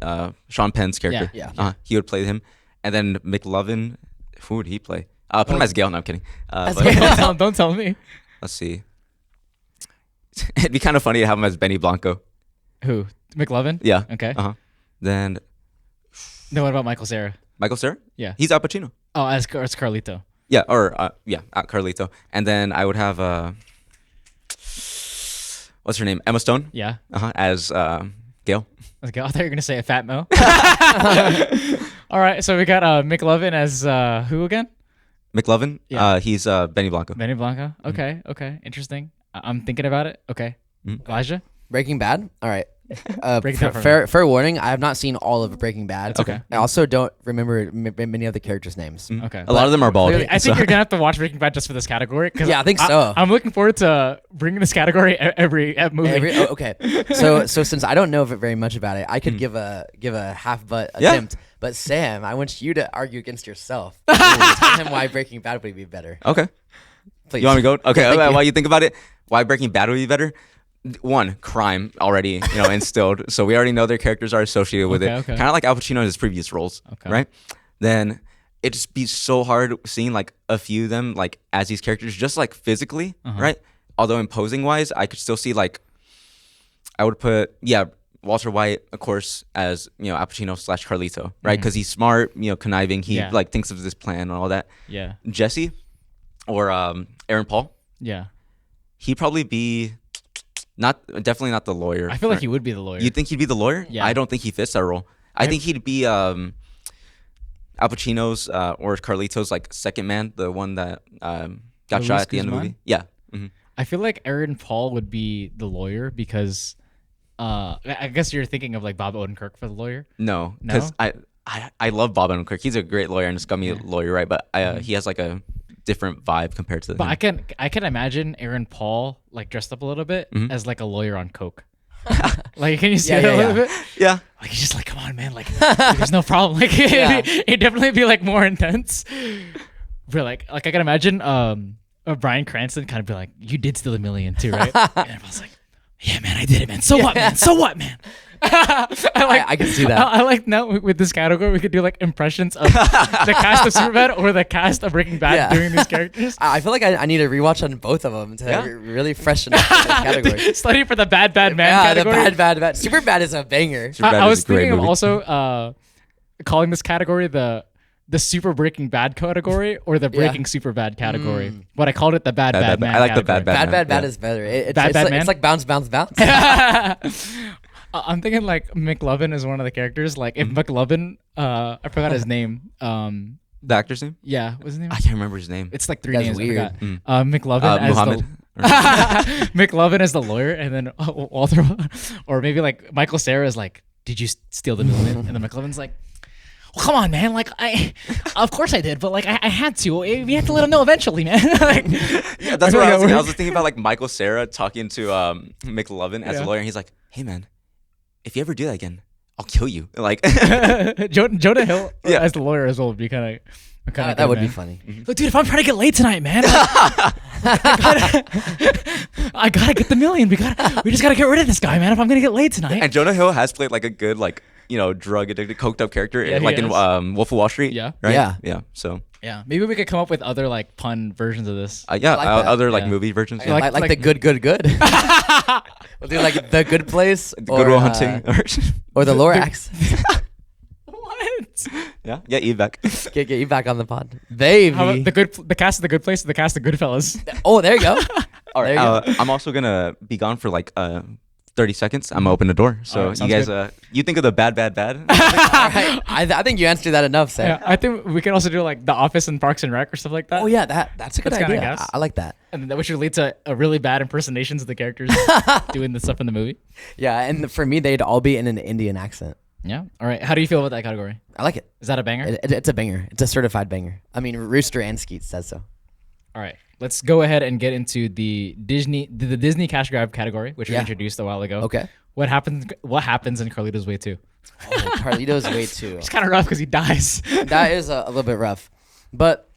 Sean Penn's character. Yeah. He would play him, and then McLovin. Who would he play? Put him as Gale. No, I'm kidding. But- Don't tell me. let's see. It'd be kind of funny to have him as Benny Blanco. Who? McLovin? Yeah. Okay. Then Then what about Michael Cera? Michael Cera. Yeah. He's Al Pacino. Oh, as Carlito. Yeah, or Carlito. And then I would have what's her name? Emma Stone. Yeah. As Gail. Okay. I thought you were gonna say a Fat Mo. All right. So we got McLovin as who again? McLovin. Yeah. He's Benny Blanco. Benny Blanco. Okay. Okay. Interesting. I'm thinking about it. Okay. Elijah. Breaking Bad. All right. Break it down for Fair warning. I have not seen all of Breaking Bad. It's okay. I also don't remember many of the characters' names. Okay. A lot of them are bald. I think so- you're gonna have to watch Breaking Bad just for this category. 'Cause Yeah, I think so. I'm looking forward to bringing this category every movie. Okay. So since I don't know very much about it, I could give a half butt Yeah. attempt. But Sam, I want you to argue against yourself. Tell him why Breaking Bad would be better. Okay. Please. You want me to go? Okay. Thank you. While you think about it, why Breaking Bad would be better? One, crime already, instilled. So we already know their characters are associated with it. Okay, okay. Kind of like Al Pacino in his previous roles. Okay. Right? Then it'd just be so hard seeing like a few of them like as these characters, just like physically, right? Although imposing wise, I could still see like I would put Walter White, of course, as Al Pacino / Carlito, right? Because he's smart, conniving. He Yeah. like thinks of this plan and all that. Yeah. Jesse or Aaron Paul, Yeah. he'd probably be definitely not the lawyer. I feel like he would be the lawyer. You think he'd be the lawyer? Yeah. I don't think he fits that role. I think he'd be Al Pacino's or Carlito's like second man, the one that got Luis shot at the end of the Guzman? movie. Yeah. Mhm. I feel like Aaron Paul would be the lawyer because I guess you're thinking of like Bob Odenkirk for the lawyer. No, No? because I love Bob Odenkirk. He's a great lawyer and a scummy lawyer, right? But he has like a different vibe compared to. But him. I can imagine Aaron Paul like dressed up a little bit as like a lawyer on coke. Like, can you see Yeah, that a yeah, little yeah. bit? Yeah. Like he's just like, come on, man. Like, there's no problem. Like, it'd definitely be like more intense. But like I can imagine Bryan Cranston kind of be like, you did steal $1 million too, right? And I was like, yeah, man, I did it, man. So what, man? So what, man? I can see that. I like now with this category we could do like impressions of the cast of Superbad or the cast of Breaking Bad Yeah. doing these characters. I feel like I need to rewatch on both of them to really freshen up the category. Study for the bad man Yeah, category. the bad. Superbad is a banger. Superbad I is was a great thinking of movie. also calling this category the super Breaking Bad category or the Breaking Superbad category. But I called it the bad man. I like the category. bad Bad Yeah. is better. It's Bad like, man? it's like bounce. I'm thinking like McLovin is one of the characters. Like if McLovin, I forgot his name. The actor's name? Yeah, what's his name? I can't remember his name. It's like three That's names. weird. I forgot. McLovin as Muhammad. McLovin as the lawyer, and then Walter, or maybe like Michael Cera is like, "Did you steal the $1 million?" And then McLovin's like, well, come on, man. Like, of course I did, but like, I had to. We had to let him know eventually, man. Like, Yeah, that's what I was thinking. I was thinking about like Michael Cera talking to McLovin as a Yeah. lawyer, and he's like, "Hey, man, if you ever do that again, I'll kill you." Like, Jonah Hill Yeah. as the lawyer as well would be kind of That would be funny. Look, dude, if I'm trying to get laid tonight, man, I gotta get the $1 million. We just gotta get rid of this guy, man. If I'm gonna get laid tonight. and Jonah Hill has played like a good like drug addicted, coked up character, Yeah, he like in has. Wolf of Wall Street. Yeah. Right. Yeah. Yeah. So Yeah, maybe we could come up with other like pun versions of this. yeah, like that. other like Yeah. movie versions. Like, Yeah. like the good. We'll do like the good place Good Will Hunting. or the Lorax. What? Yeah. Yeah. Eve back. get you back on the pod, baby. How about the cast of the Good Place or the cast of Goodfellas? Oh, there you go. All right. There you go. I'm also gonna be gone for like 30 seconds, I'm gonna open the door. So Alright, you guys, sounds you think of the bad. All right. I think you answered that enough, Sam. Yeah, I think we can also do like The Office and Parks and Rec or stuff like that. Oh yeah, that's a good That's kinda idea. gas. I like that. And then that which would lead to a really bad impersonations of the characters doing the stuff in the movie. Yeah, and for me, they'd all be in an Indian accent. Yeah. All right. How do you feel about that category? I like it. Is that a banger? It's a banger. It's a certified banger. I mean, Rooster and Skeet says so. All right. Let's go ahead and get into the Disney cash grab category, which we Yeah. introduced a while ago. Okay. What happens in Carlito's Way 2? Oh, Carlito's Way 2. It's kind of rough because he dies. That is a little bit rough, but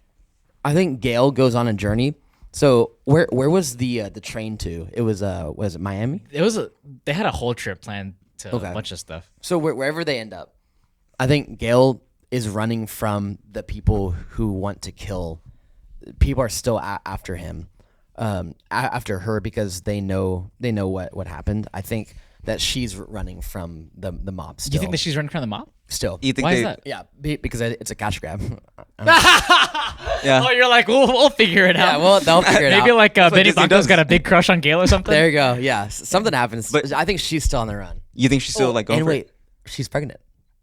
I think Gail goes on a journey. So where was the train to? It was it Miami? They had a whole trip planned to Okay. a bunch of stuff. So wherever they end up, I think Gail is running from the people who want to kill. People are still after him, after her because they know what happened. I think that she's running from the mob. Still. You think that she's running from the mob? Still? You think Why they? is that? Yeah, because it's a cash grab. Yeah. Oh, you're like, we'll figure it Yeah, out. well, they'll figure it out. Maybe like what Benny Disney Blanco's does. got a big crush on Gail or something. There you go. Yeah, something happens. But- I think she's still on the run. You think she's still like going and for wait, it? she's pregnant,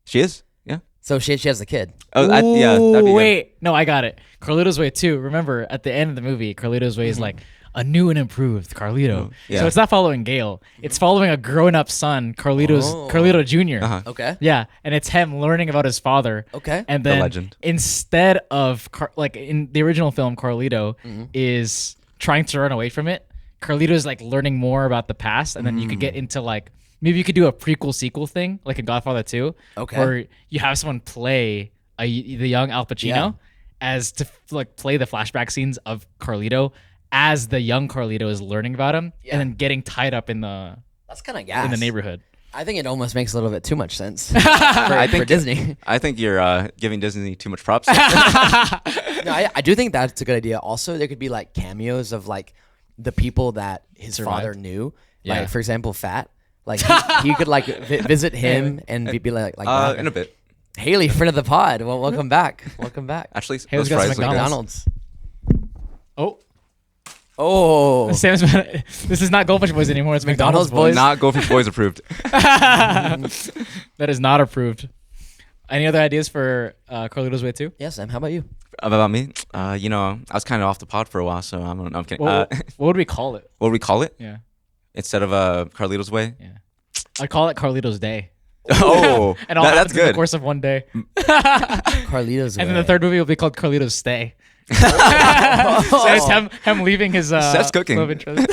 She is. Yeah. so she has a kid. Oh, yeah. That'd be good. Wait, no, I got it. Carlito's Way 2. Remember, at the end of the movie, Carlito's Way is like a new and improved Carlito. Yeah. So it's not following Gail. It's following a grown-up son, Carlito Jr. Uh-huh. Okay. Yeah, and it's him learning about his father. Okay. And then legend. instead of like in the original film, Carlito Mm-hmm. is trying to run away from it. Carlito is like learning more about the past, and then you could get into like maybe you could do a prequel sequel thing like in Godfather 2, Okay. where you have someone play the young Al Pacino Yeah. as to like play the flashback scenes of Carlito as the young Carlito is learning about him, Yeah. and then getting tied up in the That's kind of gas. neighborhood. I think it almost makes a little bit too much sense for, I for think Disney. I think you're giving Disney too much props. No, I do think that's a good idea. Also, there could be like cameos of like the people that his Survived. father knew. Yeah. Like for example, Fat. Like he could like visit him and be like that. In a bit. Haley, friend of the pod. Well, welcome back. Welcome back. Actually, Haley's those got some fries look good. McDonald's. McDonald's. Oh, Oh, Sam's. This is not Goldfish Boys anymore. It's McDonald's, McDonald's Boys. Not Goldfish Boys approved. That is not approved. Any other ideas for Carlito's Way 2? yes, Sam. How about you? About me, I was kind of off the pod for a while, so I'm kidding. What would we call it? What would we call it Yeah, instead of Carlito's Way? yeah. I'd call it Carlito's Day. Oh, And all that's happens in the good. course of one day. Carlito's. And then the Way. third movie will be called Carlito's Stay. So it's him leaving his Chef's cooking. love interest.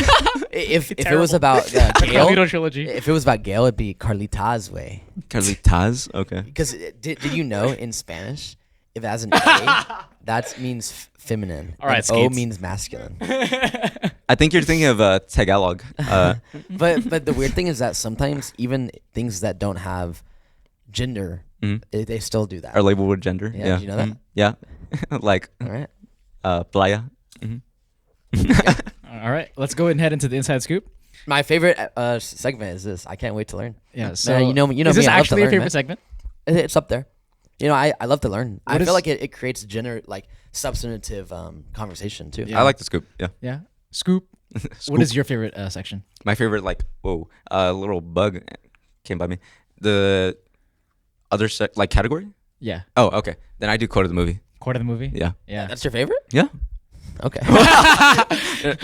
If it Terrible. was about The Gail, Carlito trilogy. if it was about Gail, it'd be Carlita's Way. Carlitas. Okay. Because did you know in Spanish, if it has an A, that means feminine. All right, and O Skeets. means masculine. I think you're thinking of Tagalog. But the weird thing is that sometimes even things that don't have gender, they still do that. Are labeled with gender. Yeah, Yeah. did you know that? Yeah. Like All right. playa. All right, let's go ahead and head into the inside scoop. My favorite segment is this. I can't wait to learn. Yeah. So you know is me. this I love to actually your learn, favorite man. segment? It's up there. You know, I love to learn. I What feel is- like it creates gender like substantive conversation too. Yeah. I like the scoop. Yeah. Yeah. Scoop. What Scoop. is your favorite section? My favorite, like, little bug came by me. The other category? Yeah. Oh, okay. Then I do quote of the movie. Quote of the movie. Yeah. Yeah. That's your favorite? Yeah. Okay.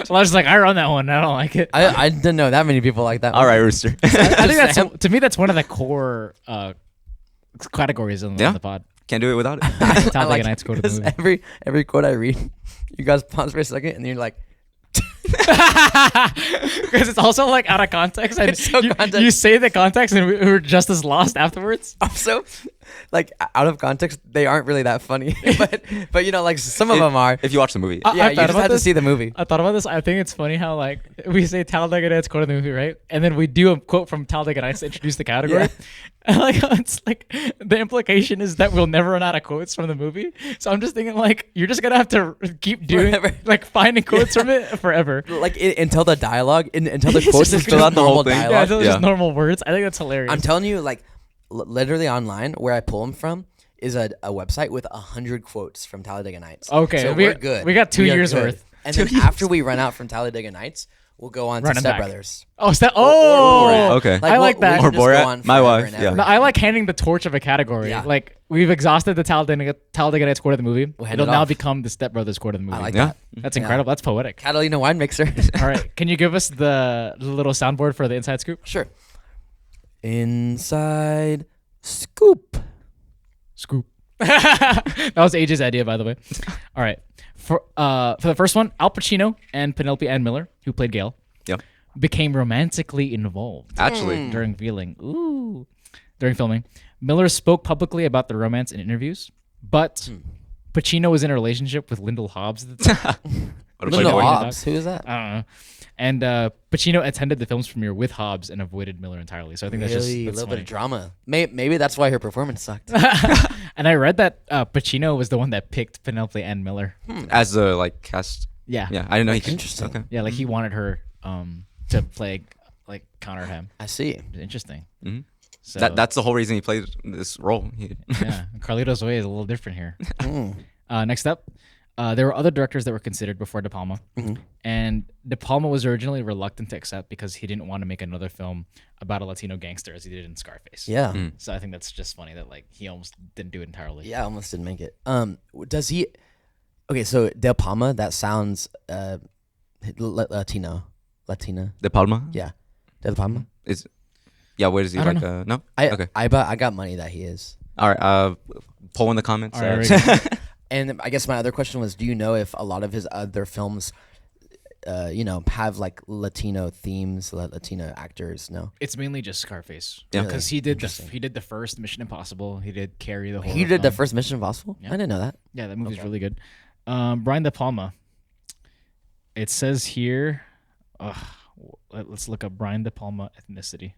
So I was like, I run that one. I don't like it. I didn't know that many people like that. All right, Rooster. I think that's Sam. to me that's one of the core categories in Yeah. the pod. Can't do it without it. I Talladega like Nights it quote of the because movie. every quote I read, you guys pause for a second and you're like, Because it's also like out of context, and It's so you, context. you say the context, and we're just as lost afterwards. also, like out of context, they aren't really that funny. but you know, like some of them are. If you watch the movie. I Yeah, you thought just about have to this. see the movie. I thought about this. I think it's funny how like we say Talladega Nights quote of the movie, right? And then we do a quote from Talladega Nights to introduce the category. Yeah. And like it's like the implication is that we'll never run out of quotes from the movie. So I'm just thinking like you're just gonna have to keep doing Forever. like finding quotes from it forever. Like until the dialogue, until the It's quotes just is fill just out the whole normal thing. Yeah, dialogue. until it's Yeah. just normal words. I think that's hilarious. I'm telling you, like literally online where I pull them from is a website with 100 quotes from Talladega Nights. Okay, so we- we're good. we got 2 We are years good. worth. And then after we run out from Talladega Nights, we'll go on to Running Step back. Brothers. Oh, Or Borat. Okay. I like that. Or Borat. My wife, yeah. No, I like handing the torch of a category. Yeah. Like we've exhausted the Talladega Nights quote of the movie. We'll hand It'll it now off. become the Step Brothers quote of the movie. I like Yeah. that. That's Yeah. incredible. That's poetic. Catalina wine mixer. All right, can you give us the little soundboard for the inside scoop? Sure. Inside scoop. Scoop. That was AJ's idea, by the way. All right, for the first one, Al Pacino and Penelope Ann Miller, who played Gail, Yep. became romantically involved Actually, during filming. Miller spoke publicly about the romance in interviews, but Pacino was in a relationship with Lyndall Hobbs at the time. what a Little playboy. Hobbs. Who is that? I don't know. And Pacino attended the film's premiere with Hobbs and avoided Miller entirely. So I think Really, that's a just little bit funny. of drama. Maybe that's why her performance sucked. And I read that Pacino was the one that picked Penelope Ann Miller. As the like cast. Yeah. Yeah, I didn't know he could. Interesting. Okay. Yeah, like he wanted her to play like counter him. I see. Interesting. Mhm. So That's the whole reason he played this role. yeah, Carlito's way is a little different here. Mm. Next up, there were other directors that were considered before De Palma, and De Palma was originally reluctant to accept because he didn't want to make another film about a Latino gangster as he did in Scarface. Yeah. So I think that's just funny that like he almost didn't do it entirely. Yeah, I almost didn't make it. Does he? Okay, so De Palma. That sounds Latino. Latina. De Palma. Yeah. De Palma. Yeah. Where is he? I don't Like know. no. I Okay. I got money that he is. All right. Poll in the comments. All right, there we go. And I guess my other question was, do you know if a lot of his other films, have like Latino themes, Latino actors? No. It's mainly just Scarface. Yeah. Because he did Interesting. he did the first Mission Impossible. He did Carrie the horror He did the film. first Mission Impossible. Yeah. I didn't know that. Yeah, that movie's really good. Brian De Palma. It says here. Let's look up Brian De Palma ethnicity.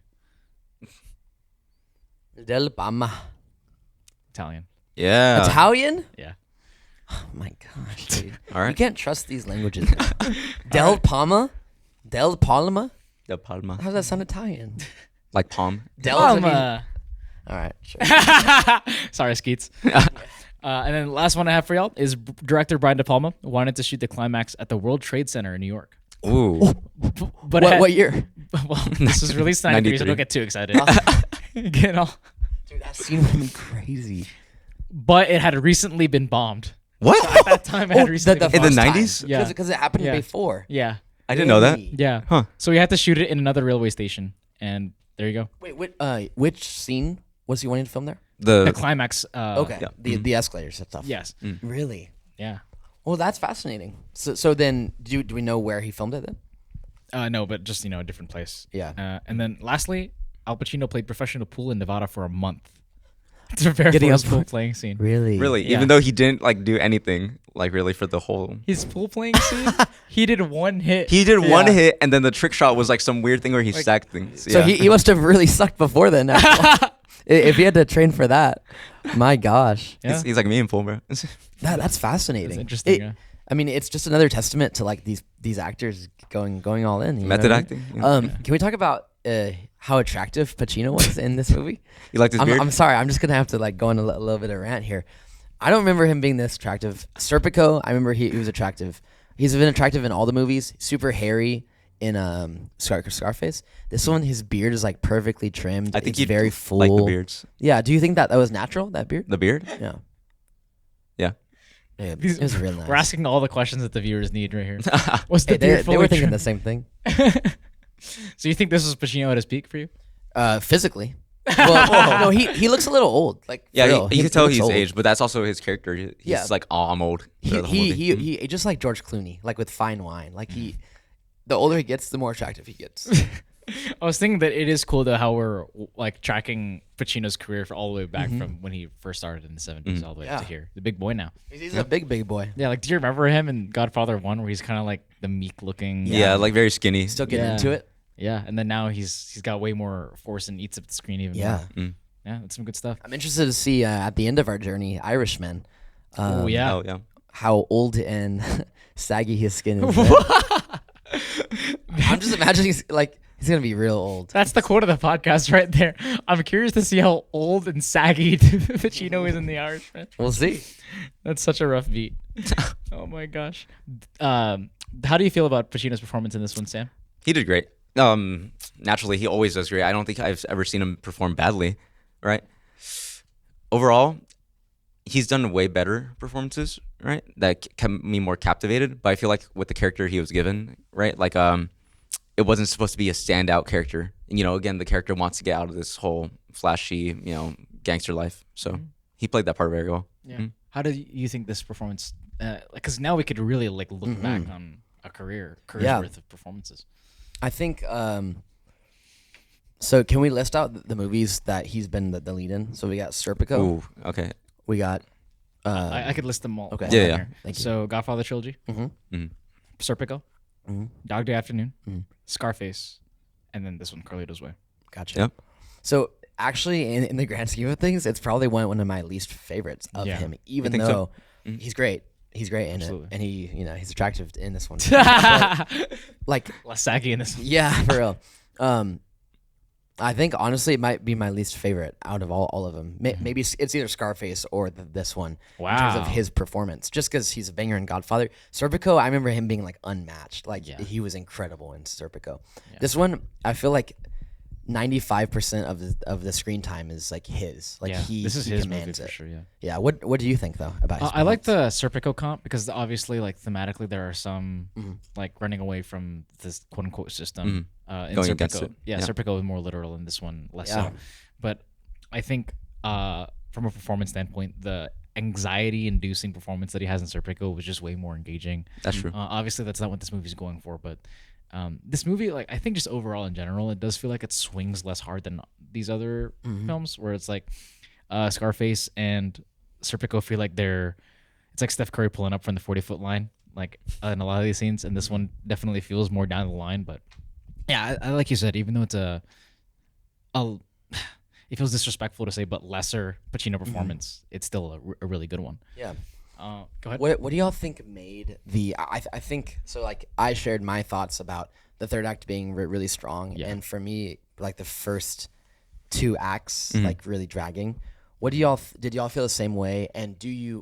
Del Palma. Italian. Yeah. Italian? Yeah. Oh my gosh, dude. All right. You can't trust these languages. Del Palma? Del Palma? De Palma. How does that sound Italian? Like palm. Del Palma. All right, sure. Sorry, Skeets. And then the last one I have for y'all is director Brian De Palma wanted to shoot the climax at the World Trade Center in New York. Ooh. But What year? well, this was released in 93, so 93. don't get too excited. Get all. Dude, that scene would be crazy. But it had recently been bombed. What? At that time, it had recently been In the bombed. 90s? Yeah. Because it happened Yeah. before. Yeah. I didn't know that. Really? Yeah. Huh. So we had to shoot it in another railway station. And there you go. Wait, which scene was he wanting to film there? The climax. Okay, yeah. the escalators and stuff. Yes. Really? Yeah. Well, that's fascinating. So then, do we know where he filmed it then? No, but just, a different place. Yeah. And then lastly, Al Pacino played professional pool in Nevada for a month. It's a very Getting first up- pool playing scene. Really? Really? Yeah. Even though he didn't like do anything like really for the whole. His pool playing scene, he did one hit. He did one Yeah. hit, and then the trick shot was like some weird thing where he stacked things. So Yeah. he must have really sucked before then. If he had to train for that, my gosh, Yeah. He's like me in pool, bro. that's fascinating. That's interesting, yeah. I mean, it's just another testament to like these actors going all in. You know Method what I mean? acting. Yeah. Can we talk about how attractive Pacino was in this movie? You liked his beard? I'm sorry. I'm just gonna have to like go on a little bit of a rant here. I don't remember him being this attractive. Serpico, I remember he was attractive. He's been attractive in all the movies. Super hairy in Scarface. This one, his beard is like perfectly trimmed. I think it's he'd very full. like the beards. Yeah. Do you think that was natural? That beard? The beard? Yeah. Yeah. Yeah, it was real nice. We're asking all the questions that the viewers need right here. Was the Hey, beard they fully were thinking trimmed? the same thing. So you think this was Pacino at his peak for you? Physically. Well, no, he looks a little old. Like Yeah, for real. you can tell looks he's old. aged, but that's also his character. He's Yeah. like, oh, I'm old. He throughout the whole movie. he just like George Clooney, like with fine wine. Like the older he gets, the more attractive he gets. I was thinking that it is cool though how we're like tracking Pacino's career for all the way back from when he first started in the 70s all the way up to Yeah. here. The big boy now. He's a big boy. Yeah, like do you remember him in Godfather 1 where he's kind of like the meek looking Yeah, like very skinny. Still getting Yeah. into it. Yeah, and then now he's got way more force and eats up the screen even Yeah. more. Yeah, that's some good stuff. I'm interested to see at the end of our journey, Irishman, Oh yeah. Oh, yeah. how old and saggy his skin is. I'm just imagining he's gonna be real old. That's the quote of the podcast right there. I'm curious to see how old and saggy Pacino is in The Irishman. We'll see. That's such a rough beat. Oh my gosh. How do you feel about Pacino's performance in this one, Sam? He did great. Naturally, he always does great. I don't think I've ever seen him perform badly, right? Overall, he's done way better performances, right? That kept me more captivated. But I feel like with the character he was given, right? Like, it wasn't supposed to be a standout character. You know, again, the character wants to get out of this whole flashy, gangster life. So he played that part very well. Yeah. How do you think this performance? Because now we could really like look back on a career's worth of performances. I think. So can we list out the movies that he's been the lead in? So we got Serpico. Ooh, okay. We got. I could list them all. Okay. Yeah. Here. Thank you. So Godfather trilogy, Serpico, Dog Day Afternoon, Scarface, and then this one, Carlito's Way. Gotcha. Yep. So actually, in the grand scheme of things, it's probably one of my least favorites of him. Even think though so? he's great, in Absolutely. it, and he's attractive in this one. Like, Less saggy in this one. yeah, for real. I think honestly, it might be my least favorite out of all of them. Maybe it's either Scarface or this one in terms of Wow. his performance. Just because he's a banger in Godfather. Serpico, I remember him being like unmatched. Like he was incredible in Serpico. This one, I feel like 95% of the screen time is like his. Like this is he his movie commands for it. sure. Yeah. Yeah. What do you think though about his I like performance? the Serpico comp because obviously, like thematically, there are some like running away from this quote unquote system. In Going Serpico, against it. yeah, Yeah. Serpico is more literal in this one, less Yeah. so. But I think from a performance standpoint, the anxiety-inducing performance that he has in Serpico was just way more engaging. That's true. Obviously, that's not what this movie's going for, but this movie, like I think, just overall in general, it does feel like it swings less hard than these other films, where it's like Scarface and Serpico feel like it's like Steph Curry pulling up from the 40-foot line, like in a lot of these scenes, and this one definitely feels more down the line. But yeah, I like you said, even though it's it feels disrespectful to say, but lesser Pacino performance, it's still a really good one. Yeah. Go ahead. What do y'all think made the? I think so. Like I shared my thoughts about the third act being really strong, and for me, like the first two acts, like really dragging. What do did y'all feel the same way? And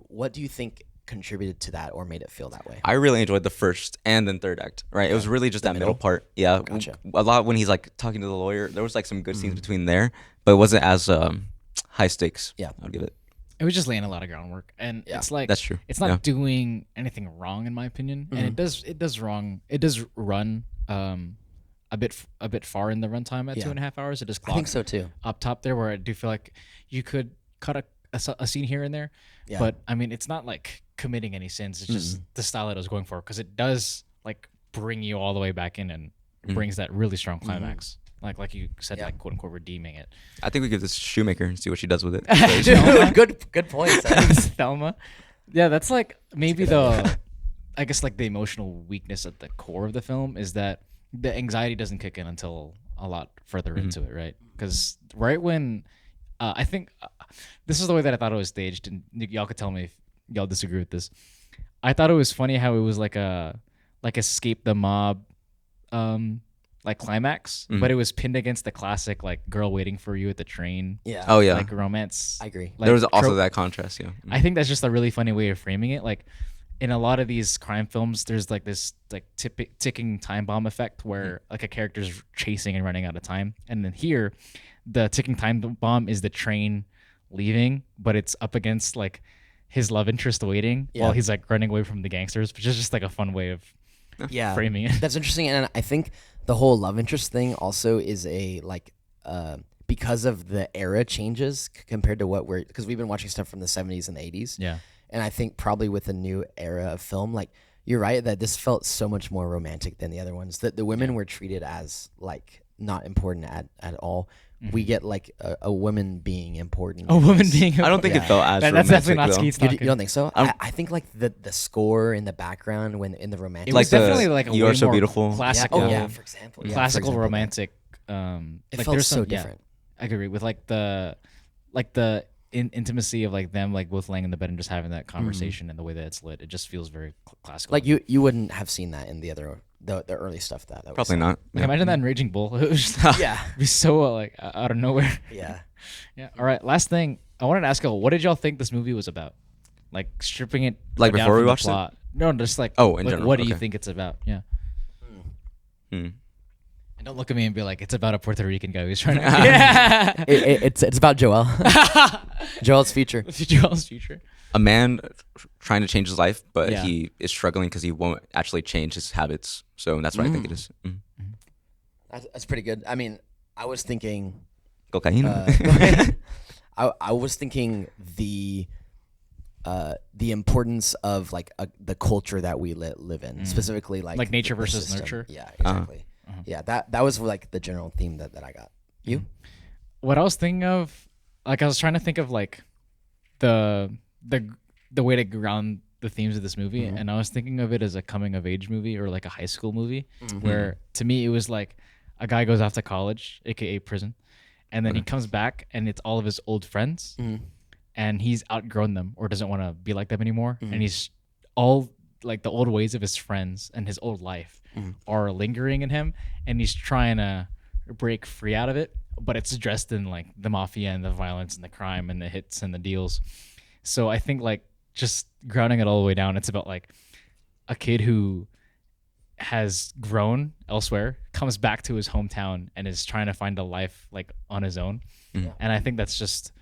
what do you think contributed to that or made it feel that way? I really enjoyed the first and then third act, right? It was really just that middle part. Yeah. Gotcha. A lot when he's like talking to the lawyer, there was like some good scenes between there, but it wasn't as high stakes. Yeah. I'd give it. It was just laying a lot of groundwork, and it's like That's true. It's not Yeah. doing anything wrong in my opinion, and it does run a bit far in the runtime at 2.5 hours. It is I think so too. up top there, where I do feel like you could cut a scene here and there, Yeah. but I mean it's not like committing any sins. It's just the style that I was going for, because it does like bring you all the way back in and brings that really strong climax. Like you said, like quote unquote redeeming it. I think we give this to Shoemaker and see what she does with it. Dude, good point. Thelma. Yeah, that's like maybe I guess like the emotional weakness at the core of the film is that the anxiety doesn't kick in until a lot further into it, right? Because right when I think this is the way that I thought it was staged, and y'all could tell me if y'all disagree with this. I thought it was funny how it was like escape the mob like climax, but it was pinned against the classic like girl waiting for you at the train. Yeah. Oh yeah. Like romance. I agree. Like, there was also trope. that contrast. Yeah. I think that's just a really funny way of framing it. Like in a lot of these crime films, there's like this like ticking time bomb effect where like a character's chasing and running out of time, and then here, the ticking time bomb is the train leaving, but it's up against like his love interest waiting while he's like running away from the gangsters, which is just like a fun way of framing it. That's interesting, and I think the whole love interest thing also is a like because of the era changes compared to because we've been watching stuff from the 70s and the 80s. Yeah. And I think probably with the new era of film, like you're right that this felt so much more romantic than the other ones. That the women were treated as like not important at all. We get like a woman being important. A woman being. I don't think it felt as That's romantic, definitely not though. Skeet's You talking. don't think so? I think like the score in the background when in the romantic. It Like was definitely the like a You way Are So more Beautiful. classical. For example. Classical romantic. It like felt there's so different. I agree with like the intimacy of like them like both laying in the bed and just having that conversation and the way that it's lit. It just feels very classical. Like you wouldn't have seen that in the early stuff that we Probably saw. not. Like, imagine that in Raging Bull. It was just, Yeah. it'd be so like out of nowhere. Yeah. Yeah. All right. Last thing I wanted to ask y'all, what did y'all think this movie was about? Like stripping it Like down before we from the watched it? plot. No, just like Oh, in like, general, what do you okay. think it's about? Yeah. Hmm. And don't look at me and be like, it's about a Puerto Rican guy who's trying to. Yeah. It's about Joel. Joel's future. Joel's future. A man trying to change his life, but Yeah. he is struggling because he won't actually change his habits. So that's what I think it is. That's pretty good. I mean, I was thinking. Cocaine. I was thinking the importance of like the culture that we live in, specifically like nature the versus system. nurture. Yeah, exactly. Yeah, that was like the general theme that I got. You? What I was thinking of, like I was trying to think of like the way to ground the themes of this movie, and I was thinking of it as a coming of age movie or like a high school movie, where to me it was like a guy goes off to college, aka prison, and then he comes back and it's all of his old friends, and he's outgrown them or doesn't want to be like them anymore, and he's all like the old ways of his friends and his old life are lingering in him, and he's trying to break free out of it, but it's dressed in like the mafia and the violence and the crime and the hits and the deals. So I think like just grounding it all the way down, it's about like a kid who has grown elsewhere, comes back to his hometown and is trying to find a life like on his own. And I think that's just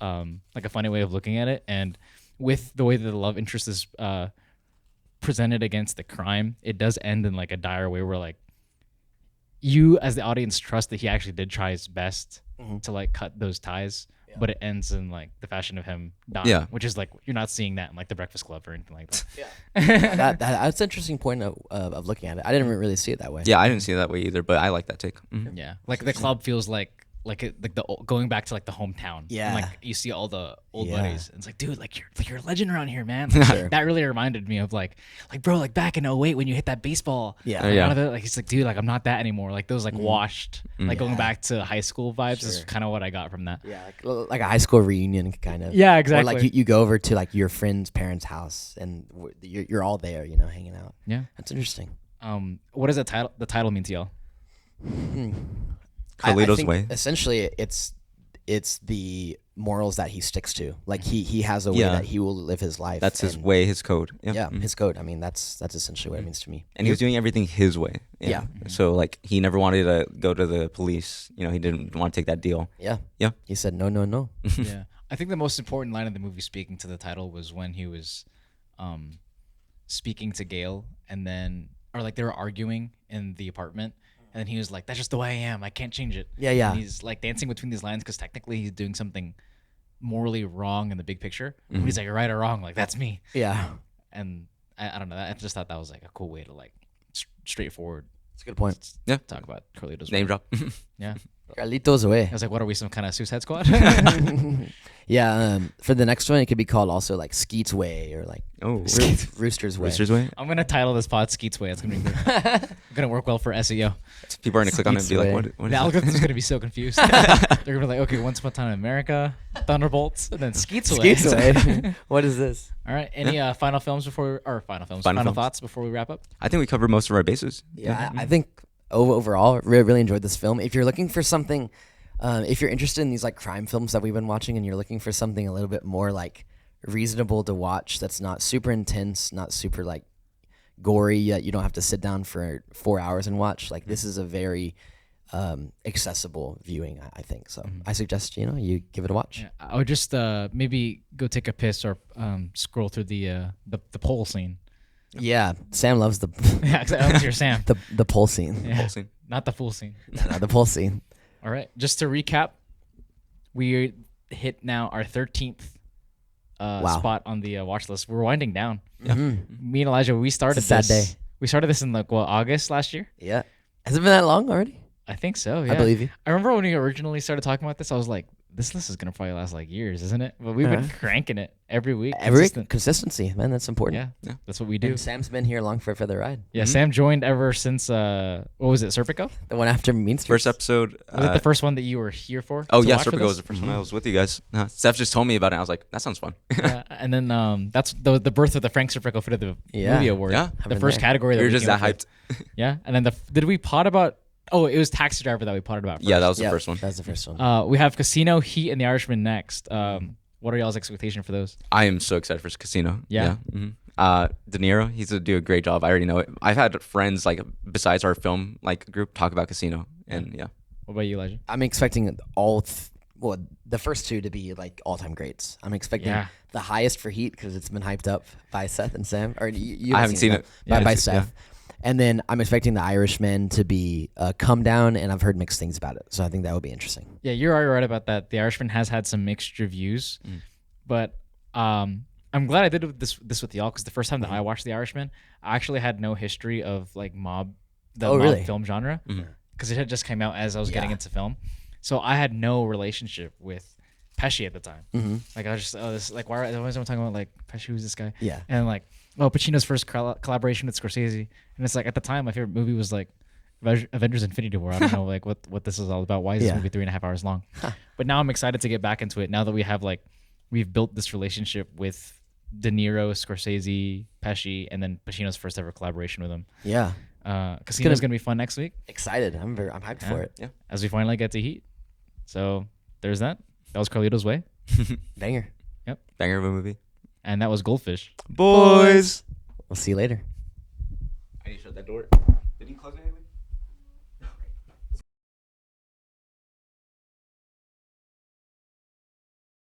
like a funny way of looking at it. And with the way that the love interest is presented against the crime, it does end in like a dire way where like you as the audience trust that he actually did try his best to like cut those ties, but it ends in like the fashion of him dying, which is like you're not seeing that in like the Breakfast Club or anything like that. That's an interesting point of looking at it. I didn't really see it that way. Yeah, I didn't see it that way either, but I like that take. Yeah, like the club feels like the going back to like the hometown. Yeah. And, like you see all the old Yeah. buddies. And it's like, dude, like you're a legend around here, man. Like, that really reminded me of like bro, like back in '08 when you hit that baseball. Yeah. Like, Yeah. one of the, like he's like, dude, like I'm not that anymore. Like those like washed, like going back to high school vibes is kind of what I got from that. Yeah, like a high school reunion kind of. Yeah, Or exactly. like you go over to like your friend's parents' house and you're all there, hanging out. Yeah. That's interesting. What does the title mean to y'all? I Carlito's think way. Essentially, it's the morals that he sticks to. Like he has a way Yeah. that he will live his life. That's his and- way, his code. Yeah, his code. I mean, that's essentially what it means to me. And he was doing everything his way. Yeah. So like he never wanted to go to the police. He didn't want to take that deal. Yeah. Yeah. He said no, no, no. Yeah, I think the most important line of the movie, speaking to the title, was when he was speaking to Gail, and then or like they were arguing in the apartment, and then he was like, "That's just the way I am. I can't change it." Yeah, yeah. And he's like dancing between these lines because technically he's doing something morally wrong in the big picture. But he's like, "You're right or wrong. Like that's me." Yeah, And I don't know. I just thought that was like a cool way to like straightforward that's a good point. Yeah. talk about Carlito's Name way. drop. Yeah, Carlito's way. I was like, "What are we, some kind of Suicide Squad?" Yeah. For the next one, it could be called also like Skeet's way or like Oh. Rooster's way. Rooster's way. I'm gonna title this pod Skeet's Way. It's gonna be good. Gonna work well for SEO. People are gonna click on it and be like, Way. what is The that? algorithm's gonna be so confused. They're gonna be like, okay, Once Upon a Time in America, Thunderbolts, and then Skeet's Way. Skeet's way. What is this? All right. Any final films before, or final films. thoughts before we wrap up? I think we covered most of our bases. Yeah, I think overall, really enjoyed this film. If you're looking for something, if you're interested in these like crime films that we've been watching, and you're looking for something a little bit more like reasonable to watch, that's not super intense, not super like gory, yet you don't have to sit down for 4 hours and watch. Like this is a very accessible viewing, I think. So I suggest you give it a watch. Yeah, I would just maybe go take a piss or scroll through the pole scene. Yeah, Sam loves the Yeah, that was your Sam. the pole scene. Yeah, Whole scene. not the full scene. No, the pole scene. All right. Just to recap, we hit now our 13th Wow. spot on the watch list. We're winding down. Mhm. Me and Elijah, we started It's a sad this. day. We started this in like August last year. Yeah, has it been that long already? I think so. Yeah. I believe you. I remember when we originally started talking about this, I was like, this list is gonna probably last like years, isn't it? But we've been cranking it every week. Every consistent. consistency, man, that's important. Yeah, that's what we do. And Sam's been here along for the ride. Yeah, Sam joined ever since what was it, Serpico? The one after Mean Streets. First episode. Was it the first one that you were here for? Oh to yeah, watch with Serpico us? was the first one I was with you guys. Steph just told me about it. I was like, that sounds fun. Yeah, and then that's the birth of the Frank Serpico Fit of the Yeah. Movie Award. Yeah. The been first there. category that We were we just came that up with. hyped. Yeah, and then did we pod about? Oh, it was Taxi Driver that we potted about. First. Yeah, that was the Yeah, first one. That's the first one. We have Casino, Heat, and The Irishman next. What are y'all's expectations for those? I am so excited for Casino. Yeah? Mhm. De Niro, he's gonna do a great job. I already know it. I've had friends like besides our film like group talk about Casino, and yeah. What about you, Elijah? I'm expecting the first two to be like all-time greats. I'm expecting the highest for Heat because it's been hyped up by Seth and Sam. Or you I haven't seen it. By Seth. And then I'm expecting The Irishman to be come down, and I've heard mixed things about it. So I think that would be interesting. Yeah, you're already right about that. The Irishman has had some mixed reviews, but I'm glad I did this with y'all because the first time that I watched The Irishman, I actually had no history of like mob film genre because it had just come out as I was getting into film. So I had no relationship with Pesci at the time. Like I was just why is everyone talking about like Pesci? Who's this guy? Yeah. And like Pacino's first collaboration with Scorsese, and it's like at the time my favorite movie was like Avengers: Infinity War. I don't know like what this is all about. Why is this movie 3.5 hours long? But now I'm excited to get back into it. Now that we've built this relationship with De Niro, Scorsese, Pesci, and then Pacino's first ever collaboration with him. Yeah. Casino's gonna be fun next week. Excited. I'm hyped for it. Yeah. As we finally get to Heat. So there's that. That was Carlito's Way. Banger. Yep. Banger of a movie. And that was Goldfish. Boys. We'll see you later. I need to shut that door.